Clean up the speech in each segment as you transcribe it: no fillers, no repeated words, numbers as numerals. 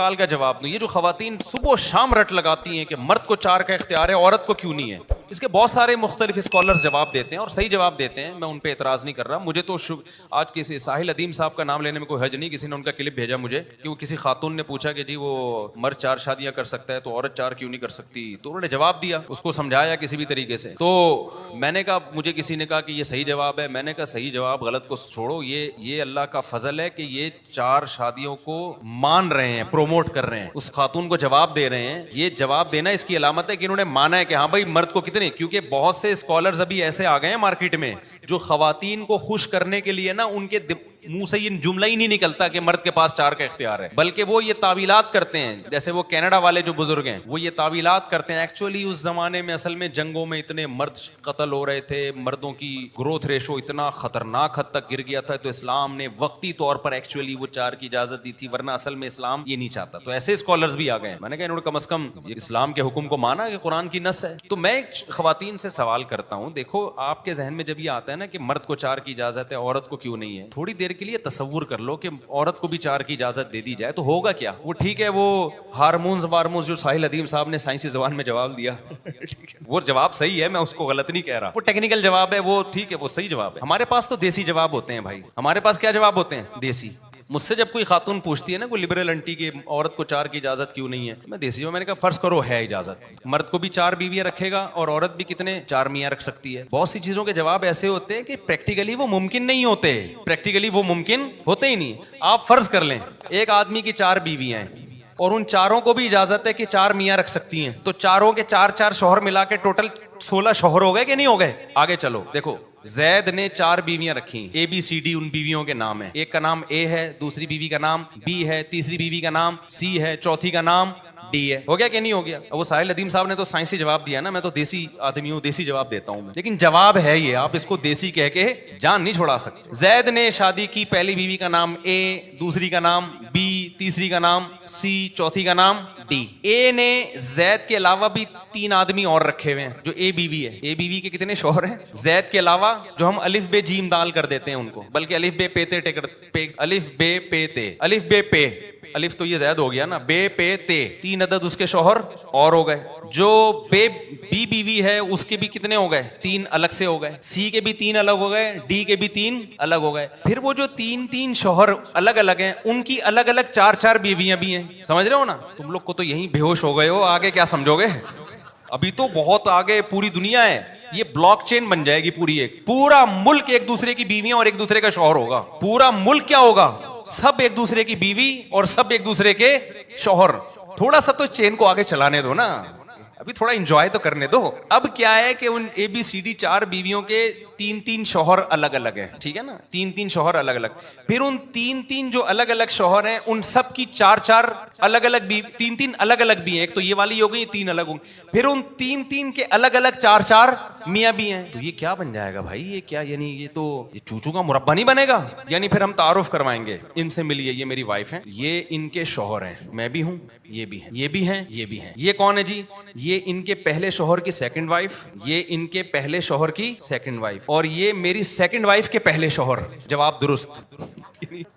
سوال کا جواب دوں. یہ جو خواتین صبح و شام رٹ لگاتی ہیں کہ مرد کو 4 کا اختیار ہے عورت کو کیوں نہیں ہے, اس کے بہت سارے مختلف اسکالرز جواب دیتے ہیں اور صحیح جواب دیتے ہیں, میں ان پہ اعتراض نہیں کر رہا. مجھے تو آج کسی ساحل ادیم صاحب کا نام لینے میں کوئی حرج نہیں, کسی نے ان کا کلپ بھیجا مجھے کہ وہ کسی خاتون نے پوچھا کہ جی وہ مرد 4 شادیاں کر سکتا ہے تو عورت 4 کیوں نہیں کر سکتی, تو انہوں نے جواب دیا, اس کو سمجھایا کسی بھی طریقے سے. تو میں نے کہا, مجھے کسی نے کہا کہ یہ صحیح جواب ہے, میں نے کہا صحیح جواب غلط کو چھوڑو, یہ اللہ کا فضل ہے کہ یہ 4 شادیوں کو مان رہے ہیں, پروموٹ کر رہے ہیں, اس خاتون کو جواب دے رہے ہیں. یہ جواب دینا اس کی علامت ہے کہ انہوں نے مانا ہے کہ ہاں بھائی مرد کو کتنے, کیونکہ بہت سے اسکالرز ابھی ایسے آ گئے ہیں مارکیٹ میں جو خواتین کو خوش کرنے کے لیے نا ان کے منہ سے یہ جملہ ہی نہیں نکلتا کہ مرد کے پاس 4 کا اختیار ہے, بلکہ وہ یہ تعویلات کرتے ہیں. جیسے وہ کینیڈا والے جو بزرگ ہیں وہ یہ تعویلات کرتے ہیں, ایکچولی اس زمانے میں اصل میں جنگوں میں اتنے مرد قتل ہو رہے تھے, مردوں کی گروتھ ریشو اتنا خطرناک حد تک گر گیا تھا, تو اسلام نے وقتی طور پر ایکچولی وہ 4 کی اجازت دی تھی, ورنہ اصل میں اسلام یہ نہیں چاہتا. تو ایسے اسکالرز بھی آ گئے ہیں. میں نے کہا انہوں نے کم از کم اسلام کے حکم کو مانا کہ قرآن کی نص ہے. تو میں خواتین سے سوال کرتا ہوں, دیکھو آپ کے ذہن میں جب یہ آتا ہے نا کہ مرد کو 4 کی اجازت ہے عورت کو کیوں نہیں ہے, تھوڑی دیر کے لیے تصور کر لو کہ عورت کو بھی 4 کی اجازت دے دی جائے تو ہوگا کیا. وہ ٹھیک ہے, وہ ہارمونز وارمونز جو ساحل ادیم صاحب نے سائنسی زبان میں جواب دیا وہ جواب صحیح ہے, میں اس کو غلط نہیں کہہ رہا, وہ ٹیکنیکل جواب ہے, وہ ٹھیک ہے, وہ صحیح جواب ہے. ہمارے پاس تو دیسی جواب ہوتے ہیں بھائی, ہمارے پاس کیا جواب ہوتے ہیں, دیسی. مجھ سے جب کوئی خاتون پوچھتی ہے نا, کوئی لبرل انٹی کی عورت کو 4 کی اجازت کیوں نہیں ہے, میں دیسی ہوں. میں نے کہا فرض کرو ہے اجازت, مرد کو بھی 4 بیویاں رکھے گا اور عورت بھی کتنے 4 میاں رکھ سکتی ہے. بہت سی چیزوں کے جواب ایسے ہوتے ہیں کہ پریکٹیکلی وہ ممکن نہیں ہوتے, پریکٹیکلی وہ ممکن ہوتے ہی نہیں. آپ فرض کر لیں ایک آدمی کی 4 بیویاں ہیں اور ان 4 کو بھی اجازت ہے کہ 4 میاں رکھ سکتی ہیں, تو 4 کے 4 شوہر ملا کے ٹوٹل 16 شوہر ہو گئے کہ نہیں ہو گئے. آگے چلو, دیکھو زید نے 4 بیویاں رکھی, اے بی سی ڈی ان بیویوں کے نام ہیں. ایک کا نام اے ہے, دوسری بیوی کا نام بی ہے, تیسری بیوی کا نام سی ہے, چوتھی کا نام ڈی ہے. ہو گیا کہ نہیں ہو گیا. وہ ساحل ادیم صاحب نے تو سائنسی جواب دیا نا, میں تو دیسی آدمی ہوں, دیسی جواب دیتا ہوں میں, لیکن جواب ہے یہ, آپ اس کو دیسی کہہ کے جان نہیں چھوڑا سکتے. زید نے شادی کی, پہلی بیوی کا نام اے, دوسری کا نام بی, تیسری کا نام سی, چوتھی کا نام ڈی. اے نے زید کے علاوہ بھی 3 آدمی اور رکھے ہوئے ہیں جو اے بیوی ہے. اے بیوی کے کتنے شوہر ہیں زید کے علاوہ, جو ہم الف بے جیم دال کر دیتے ہیں ان کو, بلکہ الف بے پے تے, الف بے پے تے, الف بے پے, الف تو یہ زید ہو گیا نا, بے پے تے, 3 عدد اس کے شوہر اور ہو گئے. جو بی بیوی ہے اس کے بھی کتنے ہو گئے, 3 الگ سے ہو گئے. سی کے بھی 3 الگ ہو گئے, ڈی کے بھی 3 الگ ہو گئے. پھر وہ جو 3 شوہر الگ الگ ہیں ان کی الگ الگ 4 بیویاں بھی ہیں. سمجھ رہے ہو نا, تم لوگ کو تو یہیں بے ہوش ہو گئے ہو, آگے کیا سمجھو گے, ابھی تو بہت آگے پوری دنیا ہے. یہ بلاک چین بن جائے گی پوری, ایک پورا ملک ایک دوسرے کی بیویاں اور ایک دوسرے کا شوہر ہوگا. پورا ملک کیا ہوگا, سب ایک دوسرے کی بیوی اور سب ایک دوسرے کے شوہر. تھوڑا سا تو چین کو آگے چلانے دو نا, ابھی تھوڑا انجوائے تو کرنے دو. اب کیا ہے کہ ان اے بی سی ڈی 4 بیویوں کے 3 شوہر الگ الگ ہیں, ٹھیک ہے نا, 3 شوہر الگ الگ. پھر ان 3 جو الگ الگ شوہر ہیں ان سب کی 4 الگ الگ بھی, 3 الگ الگ بھی ہیں. ایک تو یہ والی ہو گئی, 3 الگ ہوں. پھر ان 3 کے الگ الگ 4 میاں بھی ہیں. تو یہ کیا بن جائے گا بھائی, یہ کیا, یعنی یہ تو یہ چوچو کا مربع نہیں بنے گا. یعنی پھر ہم تعارف کروائیں گے, ان سے ملیے, یہ میری وائف ہیں, یہ ان کے شوہر ہیں, میں بھی ہوں, یہ بھی ہیں, یہ بھی ہیں, یہ بھی ہیں. یہ کون ہے جی, یہ ان کے پہلے شوہر کی سیکنڈ وائف, یہ ان کے پہلے شوہر کی سیکنڈ وائف, اور یہ میری سیکنڈ وائف کے پہلے شوہر. جواب درست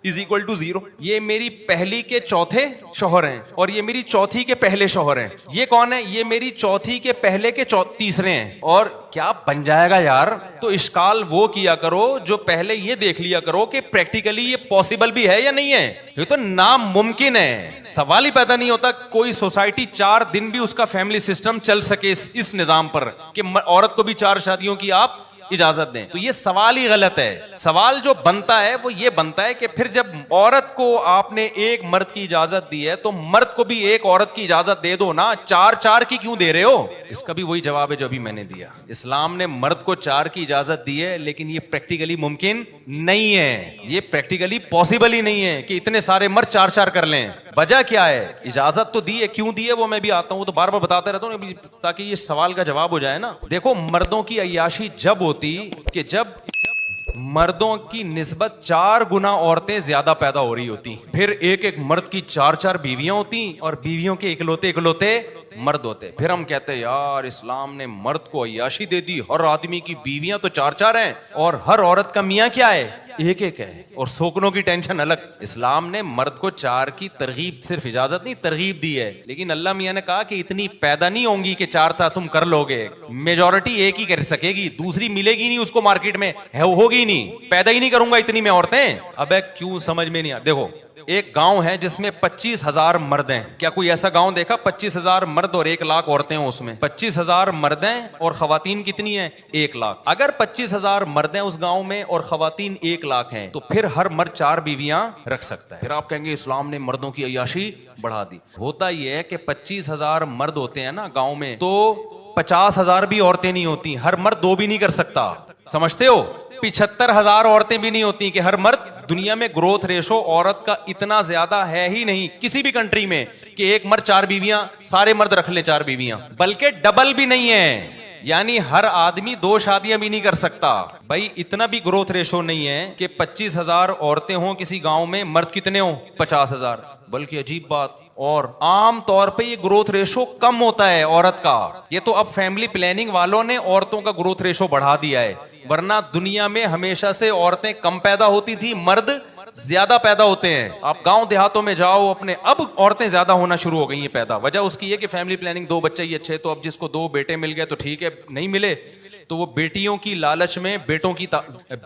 از اکول ٹو 0. یہ میری پہلی کے چوتھے شوہر ہیں اور یہ میری چوتھی کے پہلے شوہر ہیں. یہ کون ہے, یہ میری چوتھی کے پہلے کے تیسرے ہیں. اور کیا بن جائے گا یار. تو اشکال وہ کیا کرو جو پہلے یہ دیکھ لیا کرو کہ پریکٹیکلی یہ پاسبل بھی ہے یا نہیں ہے. یہ تو ناممکن ہے, سوال ہی پیدا نہیں ہوتا کوئی سوسائٹی 4 دن بھی اس کا فیملی سسٹم چل سکے اس نظام پر کہ عورت کو بھی 4 شادیوں کی آپ اجازت دیں. تو یہ سوال ہی غلط ہے. سوال جو بنتا ہے وہ یہ بنتا ہے کہ پھر جب عورت کو آپ نے ایک مرد کی اجازت دی ہے تو مرد کو بھی ایک عورت کی اجازت دے دو نا. 4 کی کیوں دے رہے ہو. اس کا بھی وہی جواب ہے جو ابھی میں نے دیا. اسلام نے مرد کو 4 کی اجازت دی ہے, لیکن یہ پریکٹیکلی ممکن نہیں ہے, یہ پریکٹیکلی پاسبل ہی نہیں ہے کہ اتنے سارے مرد 4 کر لیں. وجہ کیا ہے, اجازت تو دی ہے, کیوں دی ہے وہ میں بھی آتا ہوں, تو بار بار بتاتا رہتا ہوں تاکہ یہ سوال کا جواب ہو جائے نا. دیکھو مردوں کی عیاشی جب ہوتی کہ جب مردوں کی نسبت 4 گنا عورتیں زیادہ پیدا ہو رہی ہوتی, پھر ایک مرد کی 4 بیویاں ہوتی اور بیویوں کے اکلوتے مرد ہوتے. پھر ہم کہتے ہیں یار اسلام نے مرد کو عیاشی دے دی, ہر آدمی کی بیویاں تو 4 ہیں اور ہر عورت کا میاں کیا ہے, ایک ایک ہے, اور سوکنوں کی ٹینشن الگ. اسلام نے مرد کو 4 کی ترغیب, صرف اجازت نہیں ترغیب دی ہے, لیکن اللہ میاں نے کہا کہ اتنی پیدا نہیں ہوں گی کہ 4 تھا تم کر لو گے. میجورٹی ایک ہی کر سکے گی, دوسری ملے گی نہیں اس کو مارکیٹ میں, ہوگی نہیں, پیدا ہی نہیں کروں گا اتنی میں عورتیں. ابے کیوں سمجھ میں نہیں آ. دیکھو ایک گاؤں ہے جس میں 25,000 مرد ہیں. کیا کوئی ایسا گاؤں دیکھا 25,000 مرد اور 1 لاکھ عورتیں ہوں؟ اس میں 25,000 مرد ہیں اور خواتین کتنی ہیں؟ 1 لاکھ. اگر 25,000 مرد ہیں اس گاؤں میں اور خواتین 1 لاکھ ہیں, تو پھر ہر مرد 4 بیویاں رکھ سکتا ہے. پھر آپ کہیں گے اسلام نے مردوں کی عیاشی بڑھا دی. ہوتا یہ ہے کہ 25,000 مرد ہوتے ہیں نا گاؤں میں, تو 50,000 بھی عورتیں نہیں ہوتی, ہر مرد 2 بھی نہیں کر سکتا. سمجھتے ہو؟ 75,000 عورتیں بھی نہیں ہوتی کہ ہر مرد. دنیا میں گروتھ ریشو عورت کا اتنا زیادہ ہے ہی نہیں کسی بھی کنٹری میں کہ ایک مرد 4 بیویاں, سارے مرد رکھ لے 4 بیویاں, بلکہ ڈبل بھی نہیں ہے, یعنی ہر آدمی 2 شادیاں بھی نہیں کر سکتا. بھائی اتنا بھی گروتھ ریشو نہیں ہے کہ 25,000 عورتیں ہوں کسی گاؤں میں, مرد کتنے ہوں؟ 50,000. بلکہ عجیب بات, اور عام طور پہ یہ گروتھ ریشو کم ہوتا ہے عورت کا. یہ تو اب فیملی پلاننگ والوں نے عورتوں کا گروتھ ریشو بڑھا دیا ہے, ورنہ دنیا میں ہمیشہ سے عورتیں کم پیدا ہوتی تھی, مرد زیادہ پیدا ہوتے ہیں. آپ گاؤں دیہاتوں میں جاؤ اپنے, اب عورتیں زیادہ ہونا شروع ہو گئی ہیں پیدا. وجہ اس کی ہے کہ فیملی پلاننگ, 2 بچے ہی اچھے, تو اب جس کو 2 بیٹے مل گئے تو ٹھیک ہے, نہیں ملے تو وہ بیٹیوں کی لالچ میں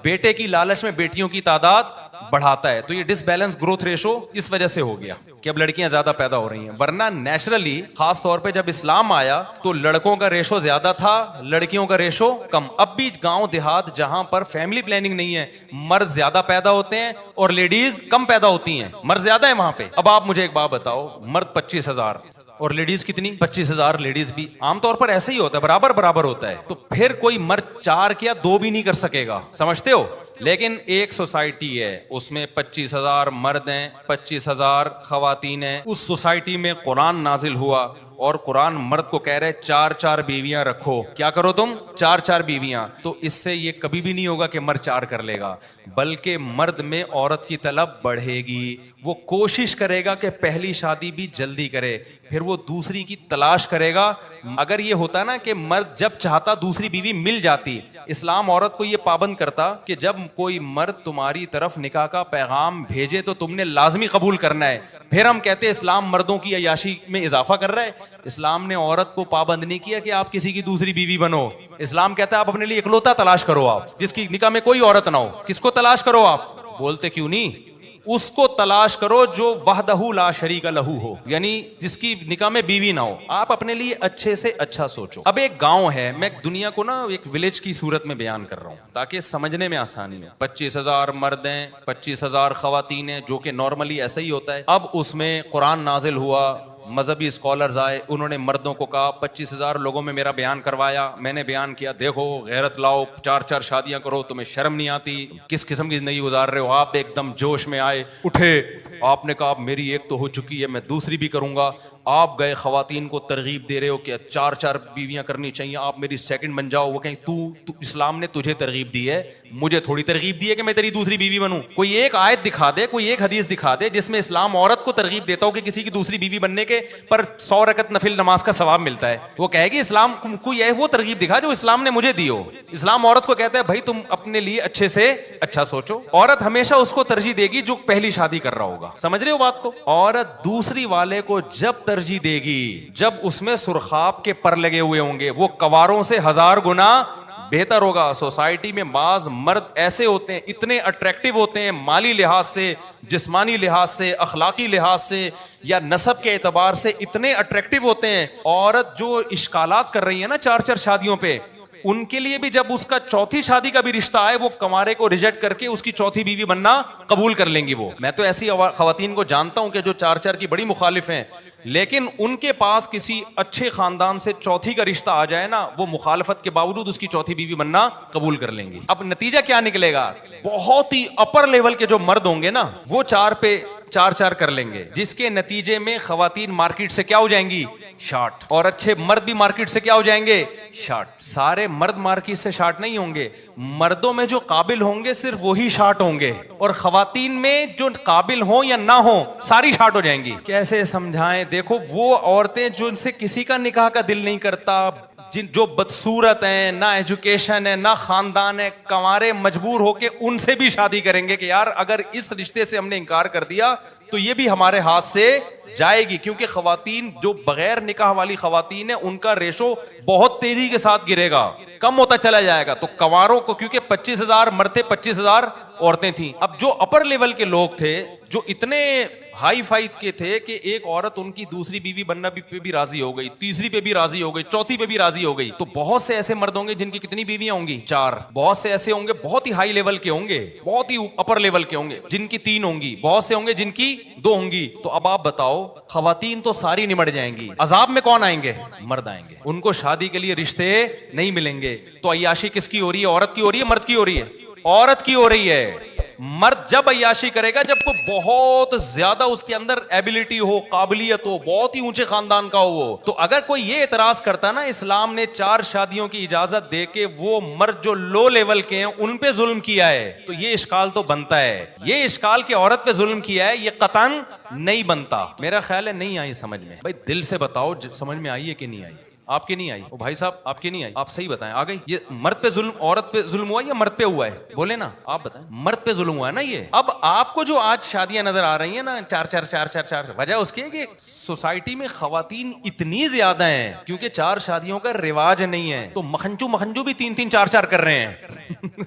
بیٹے کی لالچ میں بیٹیوں کی تعداد بڑھاتا ہے. تو یہ ڈس بیلنس گروتھ ریشو اس وجہ سے ہو گیا کہ اب لڑکیاں زیادہ پیدا ہو رہی ہیں. ورنہ نیچرلی خاص طور پہ جب اسلام آیا تو لڑکوں کا ریشو زیادہ تھا, لڑکیوں کا ریشو کم. اب بھی گاؤں دیہات جہاں پر فیملی پلاننگ نہیں ہے, مرد زیادہ پیدا ہوتے ہیں اور لیڈیز کم پیدا ہوتی ہیں. مرد زیادہ ہے وہاں پہ. اب آپ مجھے ایک بات بتاؤ, مرد 25,000 اور لیڈیز کتنی؟ 25,000 لیڈیز بھی. عام طور پر ایسا ہی ہوتا ہے, برابر ہوتا ہے. تو پھر کوئی مرد 4 کیا 2 بھی نہیں کر سکے گا. سمجھتے ہو؟ لیکن ایک سوسائٹی ہے, اس میں 25,000 مرد ہیں, 25,000 خواتین ہیں. اس سوسائٹی میں قرآن نازل ہوا اور قرآن مرد کو کہہ رہے 4 بیویاں رکھو. کیا کرو تم؟ 4 بیویاں. تو اس سے یہ کبھی بھی نہیں ہوگا کہ مرد 4 کر لے گا, بلکہ مرد میں عورت کی طلب بڑھے گی. وہ کوشش کرے گا کہ پہلی شادی بھی جلدی کرے, پھر وہ دوسری کی تلاش کرے گا. اگر یہ ہوتا نا کہ مرد جب چاہتا دوسری بیوی مل جاتی, اسلام عورت کو یہ پابند کرتا کہ جب کوئی مرد تمہاری طرف نکاح کا پیغام بھیجے تو تم نے لازمی قبول کرنا ہے. پھر ہم کہتے ہیں اسلام مردوں کی عیاشی میں اضافہ کر رہا ہے. اسلام نے عورت کو پابند نہیں کیا کہ آپ کسی کی دوسری بیوی بنو. اسلام کہتا ہے آپ اپنے لیے اکلوتا تلاش کرو, آپ جس کی نکاح میں کوئی عورت نہ ہو. کس کو تلاش کرو آپ؟ بولتے کیوں نہیں؟ اس کو تلاش کرو جو وحدہ لا شریک لہ ہو, یعنی جس کی نکاح میں بیوی نہ ہو. آپ اپنے لیے اچھے سے اچھا سوچو. اب ایک گاؤں ہے, میں دنیا کو نا ایک ولیج کی صورت میں بیان کر رہا ہوں تاکہ سمجھنے میں آسانی ہے. 25,000 مرد ہیں, 25,000 خواتین ہیں, جو کہ نارملی ایسا ہی ہوتا ہے. اب اس میں قرآن نازل ہوا, مذہبی اسکالرز آئے, انہوں نے مردوں کو کہا 25,000 لوگوں میں میرا بیان کروایا, میں نے بیان کیا, دیکھو غیرت لاؤ, 4 شادیاں کرو, تمہیں شرم نہیں آتی, کس قسم کی زندگی گزار رہے ہو. آپ ایک دم جوش میں آئے, اٹھے, آپ نے کہا میری ایک تو ہو چکی ہے, میں دوسری بھی کروں گا. آپ گئے خواتین کو ترغیب دے رہے ہو کہ 4 بیویاں کرنی چاہیے, آپ میری سیکنڈ بن جاؤ. وہ کہیں تو اسلام نے تجھے ترغیب دی ہے, مجھے تھوڑی ترغیب دی ہے کہ میں تیری دوسری بیوی بنوں. کوئی ایک آیت دکھا دے, کوئی ایک حدیث دکھا دے جس میں اسلام عورت کو ترغیب دیتا ہو کہ کسی کی دوسری بیوی بننے کے پر 100 رکعت نفل نماز کا ثواب ملتا ہے. وہ کہے گی اسلام کوئی ہے وہ ترغیب دکھا جو اسلام نے مجھے دی ہو. اسلام عورت کو کہتا ہے بھائی تم اپنے لیے اچھے سے اچھا سوچو. عورت ہمیشہ اس کو ترجیح دے گی جو پہلی شادی کر رہا ہوگا. سمجھ رہے ہو بات کو؟ عورت دوسری والے کو جب ترجیح دے گی جب اس میں سرخاب کے پر لگے ہوئے ہوں گے, وہ کواروں سے 1000 گنا بہتر ہوگا. سوسائٹی میں بعض مرد ایسے ہوتے ہیں, اتنے اٹریکٹیو ہوتے ہیں مالی لحاظ سے, جسمانی لحاظ سے, اخلاقی لحاظ سے یا نسب کے اعتبار سے اتنے اٹریکٹیو ہوتے ہیں. عورت جو اشکالات کر رہی ہے نا 4 شادیوں پہ, ان کے لیے بھی جب اس کا 4تھی شادی کا بھی رشتہ آئے, وہ کنوارے کو ریجیکٹ کر کے اس کی 4تھی بیوی بننا قبول کر لیں گی. وہ میں تو ایسی خواتین کو جانتا ہوں کہ جو 4 کی بڑی مخالف ہیں, لیکن ان کے پاس کسی اچھے خاندان سے 4تھی کا رشتہ آ جائے نا, وہ مخالفت کے باوجود اس کی 4تھی بیوی بننا قبول کر لیں گی. اب نتیجہ کیا نکلے گا؟ بہت ہی اپر لیول کے جو مرد ہوں گے نا, وہ 4 پہ 4 کر لیں گے, جس کے نتیجے میں خواتین مارکیٹ سے کیا ہو جائیں گی؟ شارٹ. اور اچھے مرد بھی مارکیٹ سے کیا ہو جائیں گے؟ شارٹ. سارے مرد مارکیٹ سے شارٹ نہیں ہوں گے, مردوں میں جو قابل ہوں گے صرف وہی شارٹ ہوں گے, اور خواتین میں جو قابل ہوں یا نہ ہوں ساری شارٹ ہو جائیں گی. کیسے سمجھائیں؟ دیکھو وہ عورتیں جو ان سے کسی کا نکاح کا دل نہیں کرتا, جو بدصورت ہیں, نہ ایجوکیشن ہے, نہ خاندان ہے, کنوارے مجبور ہو کے ان سے بھی شادی کریں گے کہ یار اگر اس رشتے سے ہم نے انکار کر دیا تو یہ بھی ہمارے ہاتھ سے جائے گی. کیونکہ خواتین جو بغیر نکاح والی خواتین ہیں ان کا ریشو بہت تیزی کے ساتھ گرے گا, کم ہوتا چلا جائے گا. تو کنواروں کو, کیونکہ 25,000 مرتے 25,000 عورتیں تھیں. اب جو اپر لیول کے لوگ تھے جو اتنے ہائی فائی کے تھے کہ ایک عورت ان کی دوسری بیوی بننا پہ بھی راضی ہو گئی, تیسری پہ بھی راضی ہو گئی, چوتھی پہ بھی راضی ہو گئی. تو بہت سے ایسے مرد ہوں گے جن کی کتنی بیویاں ہوں گی؟ 4. بہت سے ایسے ہوں گے بہت ہی ہائی لیول کے ہوں گے, بہت ہی اپر لیول کے ہوں گے جن کی 3 ہوں گی. بہت سے ہوں گے جن کی 2 ہوں گی. تو اب آپ بتاؤ, خواتین تو ساری نمٹ جائیں گی, عذاب میں کون آئیں گے؟ مرد آئیں گے. ان کو شادی کے لیے رشتے نہیں ملیں گے. تو عیاشی کس کی ہو رہی ہے؟ عورت کی ہو رہی ہے, مرد کی ہو رہی ہے؟ عورت کی ہو رہی ہے. مرد جب عیاشی کرے گا جب کو بہت زیادہ اس کے اندر ایبلٹی ہو, قابلیت ہو, بہت ہی اونچے خاندان کا ہو. تو اگر کوئی یہ اعتراض کرتا نا اسلام نے 4 شادیوں کی اجازت دے کے وہ مرد جو لو لیول کے ہیں ان پہ ظلم کیا ہے, تو یہ اشکال تو بنتا ہے. یہ اشکال کہ عورت پہ ظلم کیا ہے یہ قطعاً نہیں بنتا. میرا خیال ہے نہیں آئی سمجھ میں. بھائی دل سے بتاؤ سمجھ میں آئی ہے کہ نہیں آئی؟ آپ کی نہیں آئی؟ او بھائی صاحب آپ کی نہیں آئی, آپ صحیح بتائیں. آ گئی؟ یہ مرد پہ ظلم, عورت پہ ظلم ہوا یا مرد پہ ہوا ہے؟ بولے نا, آپ بتائیں. مرد پہ ظلم ہوا ہے نا یہ. اب آپ کو جو آج شادیاں نظر آ رہی ہیں نا 4 وجہ اس کی ہے کہ سوسائٹی میں خواتین اتنی زیادہ ہیں کیونکہ 4 شادیوں کا رواج نہیں ہے. تو مکھنچو بھی 3 4 کر رہے ہیں.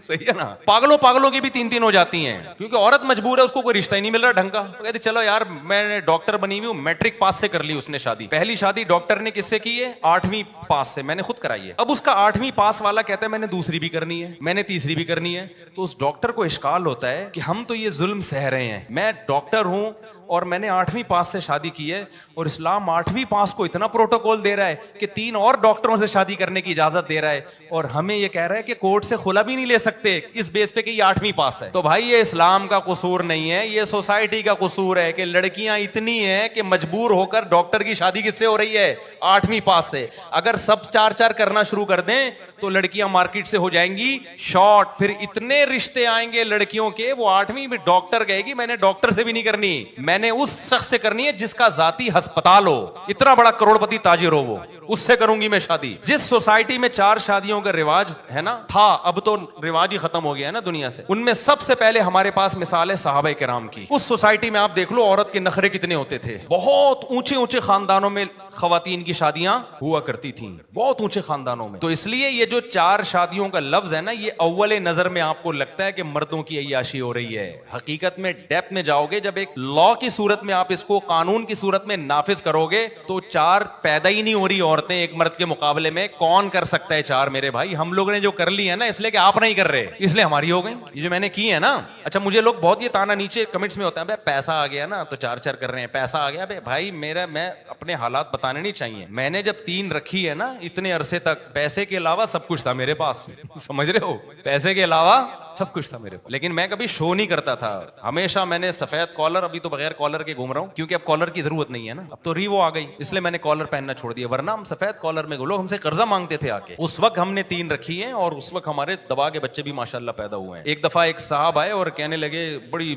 صحیح ہے نا. پاگلوں کی بھی 3 ہو جاتی ہیں کیونکہ عورت مجبور ہے, اس کو کوئی رشتہ ہی نہیں مل رہا ڈھنگ کا. کہتے چلو یار میں نے ڈاکٹر بنی ہوئی ہوں, میٹرک پاس سے کر لی اس نے شادی. پہلی شادی ڈاکٹر نے کس سے کی ہے؟ 8ویں پاس سے, میں نے خود کرائی ہے. اب اس کا 8ویں پاس والا کہتا ہے میں نے دوسری بھی کرنی ہے, میں نے تیسری بھی کرنی ہے. تو اس ڈاکٹر کو اشکال ہوتا ہے کہ ہم تو یہ ظلم سہ رہے ہیں, میں ڈاکٹر ہوں اور میں نے 8ویں پاس سے شادی کی ہے, اور اسلام 8ویں پاس کو اتنا پروٹوکول دے رہا ہے کہ 3 اور ڈاکٹروں سے شادی کرنے کی اجازت دے رہا ہے, اور ہمیں یہ کہہ رہا ہے کہ کورٹ سے خلا بھی نہیں لے سکتے اس بیس پہ کہ یہ 8ویں پاس ہے. تو بھائی یہ اسلام کا قصور نہیں ہے, یہ سوسائٹی کا قصور ہے کہ لڑکیاں اتنی ہیں کہ مجبور ہو کر ڈاکٹر کی شادی کس سے ہو رہی ہے؟ 8ویں پاس سے. اگر سب 4 کرنا شروع کر دیں تو لڑکیاں مارکیٹ سے ہو جائیں گی شارٹ. پھر اتنے رشتے آئیں گے لڑکیوں کے, وہ 8ویں میں ڈاکٹر کہے گی میں نے ڈاکٹر سے بھی نہیں کرنی, میں نے اس شخص سے کرنی ہے جس کا ذاتی ہسپتال ہو, اتنا بڑا کروڑپتی تاجر ہو, وہ اس سے کروں گی میں شادی. جس سوسائٹی میں 4 شادیوں کا رواج ہے نا, تھا, اب تو رواج ہی ختم ہو گیا ہے نا دنیا سے, ان میں سب سے پہلے ہمارے پاس مثال ہے صحابہ کرام کی. اس سوسائٹی میں آپ دیکھ لو عورت کے نخرے کتنے ہوتے تھے. بہت اونچے خاندانوں میں خواتین کی شادیاں ہوا کرتی تھیں, بہت اونچے خاندانوں میں. تو اس لیے یہ جو 4 شادیوں کا لفظ ہے نا, یہ اول نظر میں آپ کو لگتا ہے کہ مردوں کی عیاشی ہو رہی ہے. حقیقت میں ڈیپتھ میں جاؤ گے, جب ایک لا کی صورت میں آپ اس کو قانون کی صورت میں نافذ کرو گے تو 4 پیدا ہی نہیں ہو رہی عورتیں ایک مرد کے مقابلے میں. کون کر سکتا ہے 4 میرے بھائی؟ ہم لوگ نے جو کر لی ہے نا, اس لیے کہ آپ نہیں کر رہے, اس لیے ہماری ہو گئی. یہ جو میں نے کی ہے نا, اچھا مجھے لوگ بہت یہ تانا نیچے کمنٹس میں ہوتا ہے, بھائی پیسہ آ گیا نا تو 4 کر رہے ہیں, پیسہ آ گیا. بھائی میں اپنے حالات بتانے نہیں چاہیے. میں نے جب 3 رکھی ہے نا اتنے عرصے تک, پیسے کے علاوہ سب کچھ تھا میرے پاس. سمجھ رہے ہو, پیسے کے علاوہ سب کچھ تھا میرے پاس, لیکن میں کبھی شو نہیں کرتا تھا. ہمیشہ میں نے سفید کالر, ابھی تو بغیر کالر کے گھوم رہا ہوں کیونکہ اب کالر کی ضرورت نہیں ہے نا, اب تو ریوو آ گئی, اس لیے میں نے کالر پہننا چھوڑ دیا. ورنہ ہم سفید کالر میں لوگ ہم سے قرضہ مانگتے تھے آ کے. اس وقت ہم نے 3 رکھی ہیں اور اس وقت ہمارے دبا کے بچے بھی ماشاءاللہ پیدا ہوئے ہیں. ایک دفعہ ایک صاحب آئے اور کہنے لگے, بڑی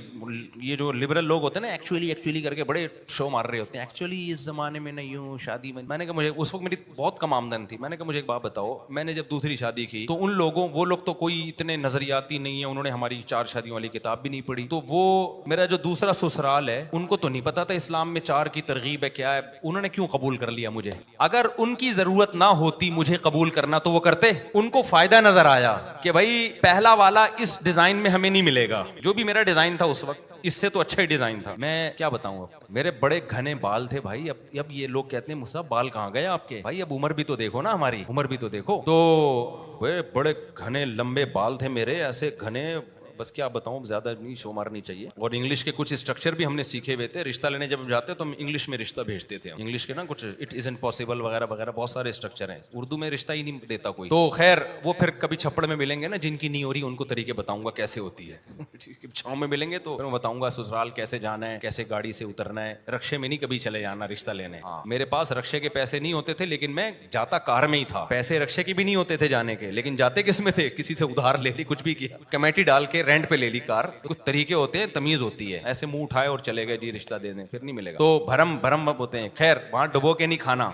یہ جو لبرل لوگ ہوتے ہیں نا, ایکچولی کر کے بڑے شو مار رہے ہوتے ہیں, ایکچولی اس زمانے میں نہیں ہوں شادی میں. میں نے کہا مجھے اس وقت میری بہت کم آمدن تھی, میں نے کہا مجھے ایک بات بتاؤ, میں نے جب دوسری شادی کی تو وہ لوگ تو کوئی اتنے نظریاتی نہیں ہے, انہوں نے ہماری 4 شادیوں والی کتاب بھی نہیں پڑھی. تو وہ میرا جو دوسرا سسرال ہے ان کو تو نہیں پتا تھا اسلام میں 4 کی ترغیب ہے کیا ہے, انہوں نے کیوں قبول کر لیا مجھے؟ اگر ان کی ضرورت نہ ہوتی مجھے قبول کرنا تو وہ کرتے. ان کو فائدہ نظر آیا کہ بھائی پہلا والا اس ڈیزائن میں ہمیں نہیں ملے گا, جو بھی میرا ڈیزائن تھا اس وقت اس سے تو اچھا ہی ڈیزائن تھا. میں کیا بتاؤں, اب میرے بڑے گھنے بال تھے بھائی. اب یہ لوگ کہتے ہیں مصطفیٰ بال کہاں گئے آپ کے؟ بھائی اب عمر بھی تو دیکھو نا, ہماری عمر بھی تو دیکھو. تو بڑے گھنے لمبے بال تھے میرے, ایسے گھنے, بس کیا بتاؤں, زیادہ نہیں شو مارنی چاہیے. اور انگلش کے کچھ اسٹرکچر بھی ہم نے سیکھے ہوئے تھے. رشتہ لینے جب جاتے تو ہم انگلش میں رشتہ بھیجتے تھے, انگلش کے نا کچھ اٹ ازنٹ پاسبل وغیرہ وغیرہ بہت سارے اسٹرکچر ہیں. اردو میں رشتہ ہی نہیں دیتا کوئی. تو خیر وہ پھر کبھی چھپڑ میں ملیں گے نا, جن کی نہیں ہو رہی ان کو طریقے بتاؤں گا کیسے ہوتی ہے. چھاؤں میں ملیں گے تو میں بتاؤں گا سسرال کیسے جانا ہے, کیسے گاڑی سے اترنا ہے. رکشے میں نہیں کبھی چلے جانا رشتہ لینے. میرے پاس رکشے کے پیسے نہیں ہوتے تھے لیکن میں جاتا کار میں ہی تھا. پیسے رکشے کے بھی نہیں ہوتے تھے جانے کے, لیکن جاتے کس میں تھے, کسی سے ادھار لے لی, کچھ بھی کیا, کمیٹی ڈال کے رینٹ پہ لے لی کار. کچھ طریقے ہوتے ہیں, تمیز ہوتی ہے, ایسے منہ اٹھائے اور چلے گئے جی رشتہ دے دیں, پھر نہیں ملے گا. تو بھرم بھرم ہوتے ہیں. خیر وہاں ڈبو کے نہیں کھانا,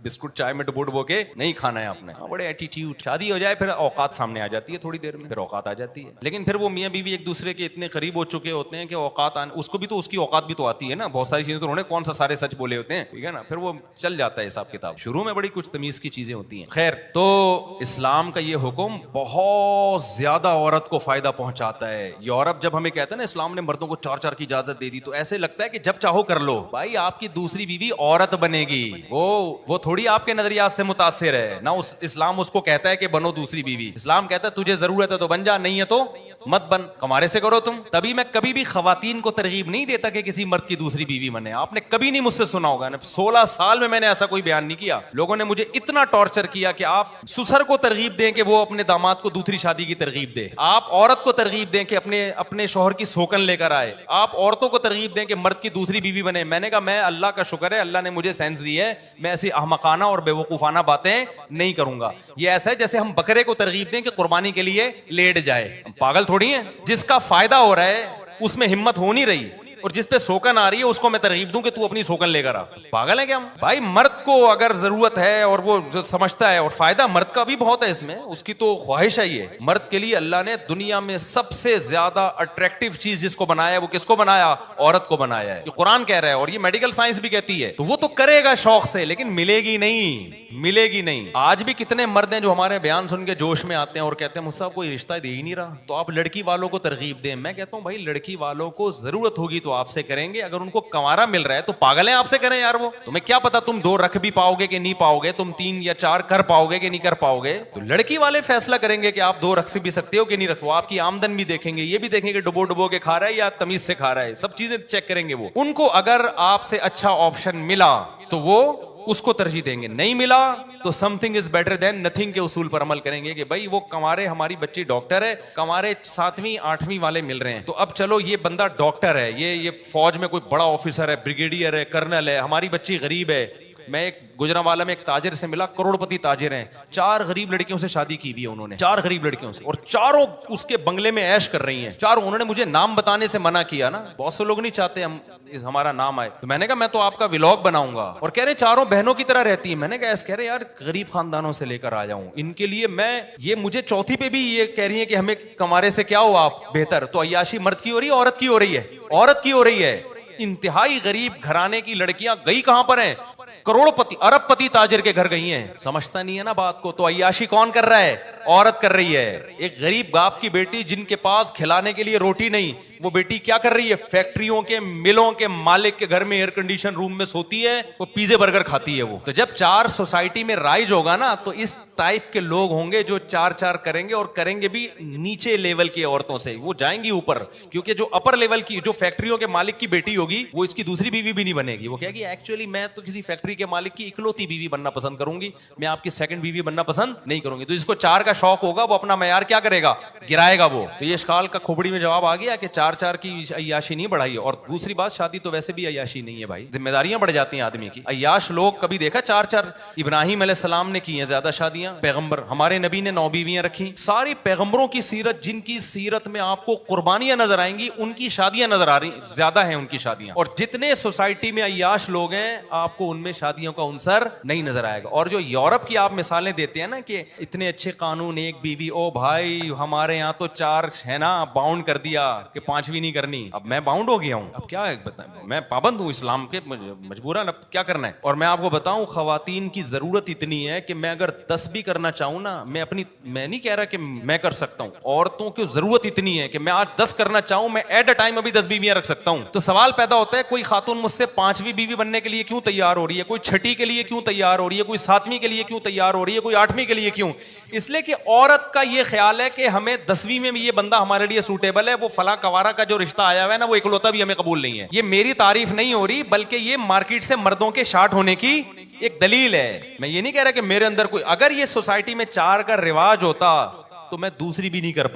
بسکٹ چائے میں ڈبو کے نہیں کھانا ہے آپ نے. بڑے ایٹیٹیوڈ. شادی ہو جائے پھر اوقات سامنے آ جاتی ہے, تھوڑی دیر میں پھر اوقات آ جاتی ہے. لیکن پھر وہ میاں بیوی ایک دوسرے کے اتنے قریب ہو چکے ہوتے ہیں کہ اوقات اس کو بھی تو اس کی اوقات بھی تو آتی ہے نا. بہت ساری چیزیں تو انہوں نے کون سا سارے سچ بولے ہوتے ہیں, ٹھیک ہے نا, پھر وہ چل جاتا ہے حساب کتاب. شروع میں بڑی کچھ تمیز کی چیزیں ہوتی ہیں. خیر تو اسلام کا یہ حکم بہت زیادہ عورت کو فائدہ پہنچاتا ہے. یورپ جب ہمیں کہتا ہے نا اسلام نے مردوں کو 4 کی اجازت دے دی, تو ایسے لگتا ہے کہ جب چاہو کر لو. بھائی آپ کی دوسری بیوی عورت بنے گی, وہ تھوڑی آپ کے نظریات سے متاثر ہے نا. اسلام اس کو کہتا ہے کہ بنو دوسری بیوی. اسلام کہتا ہے تجھے ضرورت ہے تو بن جا, نہیں ہے تو مت بن, کمارے سے کرو تم. تبھی میں کبھی بھی خواتین کو ترغیب نہیں دیتا کہ کسی مرد کی دوسری بیوی بنے. آپ نے کبھی نہیں مجھ سے سنا ہوگا, 16 سال میں نے ایسا کوئی بیان نہیں کیا. لوگوں نے مجھے اتنا ٹارچر کیا کہ آپ سسر کو ترغیب دیں کہ وہ اپنے داماد کو دوسری شادی کی ترغیب دے, آپ عورت کو ترغیب دیں کہ اپنے شوہر کی سوکن لے کر آئے, آپ عورتوں کو ترغیب دیں کہ مرد کی دوسری بیوی بنے. میں نے کہا میں اللہ کا شکر ہے, اللہ نے مجھے سینس دی ہے, میں ایسی احمقانہ اور بیوقوفانہ باتیں نہیں کروں گا. یہ ایسا ہے جیسے ہم بکرے کو ترغیب دیں کہ قربانی کے لیے لیٹ جائے. پاگل تھوڑی ہیں. جس کا فائدہ ہو رہا ہے اس میں ہمت ہو نہیں رہی, اور جس پہ سوکن آ رہی ہے اس کو میں ترغیب دوں کہ تو اپنی سوکن لے کر آ. پاگل ہے کیا ہم؟ بھائی مرد کو اگر ضرورت ہے اور وہ جو سمجھتا ہے, اور فائدہ مرد کا بھی بہت ہے اس میں, اس کی تو خواہش ہے. یہ مرد کے لیے اللہ نے دنیا میں سب سے زیادہ اٹریکٹیو چیز جس کو بنایا ہے, وہ کس کو بنایا؟ عورت کو بنایا ہے. جو قرآن کہہ رہا ہے اور یہ میڈیکل سائنس بھی کہتی ہے. تو وہ تو کرے گا شوق سے, لیکن ملے گی نہیں. آج بھی کتنے مرد ہیں جو ہمارے بیان سن کے جوش میں آتے ہیں اور کہتے ہیں مجھ سے کوئی رشتہ دے ہی نہیں رہا, تو آپ لڑکی والوں کو ترغیب دیں. میں کہتا ہوں بھائی لڑکی والوں کو ضرورت ہوگی تو آپ سے کریں گے, اگر ان کو کنوارا مل رہا ہے تو پاگل ہیں آپ سے کریں یار. وہ تمہیں کیا پتا تم 2 رکھ بھی پاؤ گے کہ نہیں پاؤ گے, تم 3 یا 4 کر پاؤ گے کہ نہیں کر پاؤ گے. تو لڑکی والے فیصلہ کریں گے کہ آپ 2 رکھ بھی سکتے ہو کہ نہیں رکھو. آپ کی آمدن بھی دیکھیں گے, یہ بھی دیکھیں گے ڈبو کے کھا رہا ہے یا تمیز سے کھا رہا ہے, سب چیزیں چیک کریں گے. وہ ان کو اگر آپ سے اچھا آپشن ملا تو وہ اس کو ترجیح دیں گے, نہیں ملا تو some thing is better than nothing کے اصول پر عمل کریں گے کہ بھائی وہ کمارے, ہماری بچی ڈاکٹر ہے, کمارے 7ویں 8ویں والے مل رہے ہیں, تو اب چلو یہ بندہ ڈاکٹر ہے, یہ فوج میں کوئی بڑا آفیسر ہے, بریگیڈیئر ہے, کرنل ہے, ہماری بچی غریب ہے. میں ایک گجرانوالہ میں ایک تاجر سے ملا, کروڑپتی تاجر ہیں, 4 غریب لڑکیوں سے شادی کی ہوئی ہے انہوں نے, 4 غریب لڑکیوں سے, اور چاروں اس کے بنگلے میں عیش کر رہی ہیں چاروں. انہوں نے مجھے نام بتانے سے منع کیا نا, بہت سے لوگ نہیں چاہتے ہمارا نام آئے. تو میں نے کہا میں تو آپ کا ولاگ بناؤں گا, اور کہہ رہے چاروں بہنوں کی طرح رہتی ہیں. میں نے کہا ایسے کہہ رہے یار غریب خاندانوں سے لے کر آ جاؤں ان کے لیے میں, یہ مجھے چوتھی پہ بھی یہ کہہ رہی ہیں کہ ہمیں کمارے سے کیا ہو آپ بہتر. تو عیاشی مرد کی ہو رہی ہے, عورت کی ہو رہی ہے, عورت کی ہو رہی ہے. انتہائی غریب گھرانے کی لڑکیاں گئی کہاں پر ہیں؟ کروڑپتی ارب پتی تاجر کے گھر گئی ہیں. سمجھتا نہیں ہے نا بات کو. تو عیاشی کون کر رہا ہے؟ عورت کر رہی ہے. ایک غریب باپ کی بیٹی جن کے پاس کھلانے کے لیے روٹی نہیں, وہ بیٹی کیا کر رہی ہے؟ فیکٹریوں کے ملوں کے مالک کے گھر میں ایئر کنڈیشن روم میں سوتی ہے, وہ پیزے برگر کھاتی ہے. وہ تو جب 4 سوسائٹی میں رائج ہوگا نا, تو اس ٹائپ کے لوگ ہوں گے جو 4 کریں گے, اور کریں گے بھی نیچے لیول کی عورتوں سے. وہ جائیں گی اوپر, کیونکہ جو اپر لیول کی جو فیکٹریوں کے مالک کی بیٹی ہوگی وہ اس کی دوسری بیوی بھی نہیں بنے گی. وہ کہے گی ایکچولی میں تو کسی فیکٹری کے مالک کی اکلوتی بیوی بننا پسند کروں گی, میں آپ کی سیکنڈ بیوی بننا پسند نہیں کروں گی. تو جس کو 4 کا شوق ہوگا وہ اپنا معیار کیا کرے گا؟ گرائے گا. وہ تو یہ اشکال کا کھوپڑی میں جواب آ گیا کہ 4 کی عیاشی نہیں بڑھائی. اور دوسری بات, شادی تو ویسے بھی عیاشی نہیں ہے بھائی, ذمہ داریاں بڑھ جاتی ہیں آدمی کی. عیاش لوگ کبھی دیکھا 4 ابراہیم علیہ السلام نے کی ہیں زیادہ شادیاں, پیغمبر ہمارے نبی نے 9 بیویاں رکھی. ساری پیغمبروں کی سیرت, جن کی سیرت میں آپ کو قربانیاں نظر آئیں گی, ان کی شادیاں نظر آ رہی زیادہ ہیں ان کی شادیاں. اور جتنے سوسائٹی میں عیاش لوگ ہیں آپ کو ان میں شادیوں کا عنصر نہیں نظر آئے گا. اور جو یورپ کی آپ مثالیں دیتے ہیں نا کہ اتنے اچھے قانون, 1 بیوی, او بھائی ہمارے یہاں تو 4 ہے نا, باؤنڈ کر دیا کہ 5ویں نہیں کرنی. اب میں باؤنڈ ہو گیا ہوں, اب کیا بتائیں, میں پابند ہوں اسلام کے, مجبوراً اب کیا کرنا ہے. اور میں آپ کو بتاؤں خواتین کی ضرورت اتنی ہے کہ میں اگر 10 بھی کرنا چاہوں نا, میں نہیں کہہ رہا کہ میں کر سکتا ہوں, عورتوں کی ضرورت اتنی ہے کہ میں آج 10 کرنا چاہوں, میں ایٹ اے ٹائم ابھی 10 بیویاں رکھ سکتا ہوں. تو سوال پیدا ہوتا ہے کوئی خاتون مجھ سے 5ویں بیوی بننے کے لیے کیوں تیار ہو رہی ہے, کوئی 6ٹھی کے لیے کیوں تیار ہو رہی ہے, کوئی 7ویں کے لیے کیوں تیار ہو رہی ہے, کوئی 8ویں کے لیے کیوں؟ اس لیے کہ عورت کا یہ خیال ہے کہ ہمیں 10ویں میں بھی یہ بندہ ہمارے لیے سوٹیبل ہے, وہ فلاں کوارا کا جو رشتہ آیا ہوا ہے نا وہ اکلوتا بھی ہمیں قبول نہیں ہے. یہ میری تعریف نہیں ہو رہی, بلکہ یہ مارکیٹ سے مردوں کے شارٹ ہونے کی ایک دلیل ہے. میں یہ نہیں کہہ رہا کہ میرے اندر کوئی, اگر یہ سوسائٹی میں 4 کا رواج ہوتا تو میں دوسری بھی نہیں کر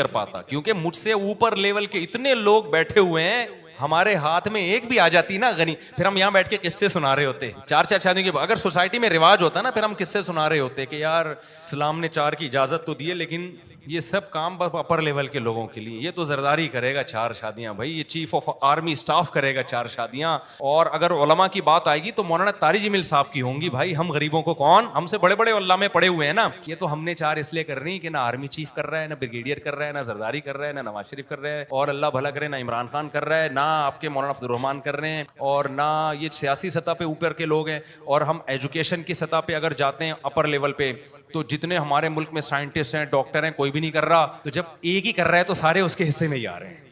پاتا, کیونکہ مجھ سے اوپر لیول کے اتنے لوگ بیٹھے ہوئے ہیں, ہمارے ہاتھ میں ایک بھی آ جاتی نا غنی, پھر ہم یہاں بیٹھ کے قصے سنا رہے ہوتے. 4 شادیوں کے اگر سوسائٹی میں رواج ہوتا نا, پھر ہم قصے سنا رہے ہوتے کہ یار اسلام نے 4 کی اجازت تو دی ہے لیکن یہ سب کام اپر لیول کے لوگوں کے لیے. یہ تو زرداری کرے گا 4 شادیاں بھائی, یہ چیف آف آرمی اسٹاف کرے گا 4 شادیاں. اور اگر علماء کی بات آئے گی تو مولانا طارق جمیل صاحب کی ہوں گی. بھائی ہم غریبوں کو کون, ہم سے بڑے بڑے علماء پڑے ہوئے ہیں نا. یہ تو ہم نے 4 اس لیے کر رہی کہ نہ آرمی چیف کر رہا ہے, نہ بریگیڈیئر کر رہا ہے, نہ زرداری کر رہا ہے, نہ نواز شریف کر رہا ہے, اور اللہ بھلا کرے نہ عمران خان کر رہا ہے, نہ آپ کے مولانا عبد الرحمان کر رہے ہیں, اور نہ یہ سیاسی سطح پہ اوپر کے لوگ ہیں. اور ہم ایجوکیشن کی سطح پہ اگر جاتے ہیں اپر لیول پہ, تو جتنے ہمارے ملک میں سائنٹسٹ ہیں, ڈاکٹر ہیں, کوئی بھی نہیں کر رہا. تو جب ایک ہی کر رہا ہے تو سارے اس کے حصے میں ہی آ رہے ہیں.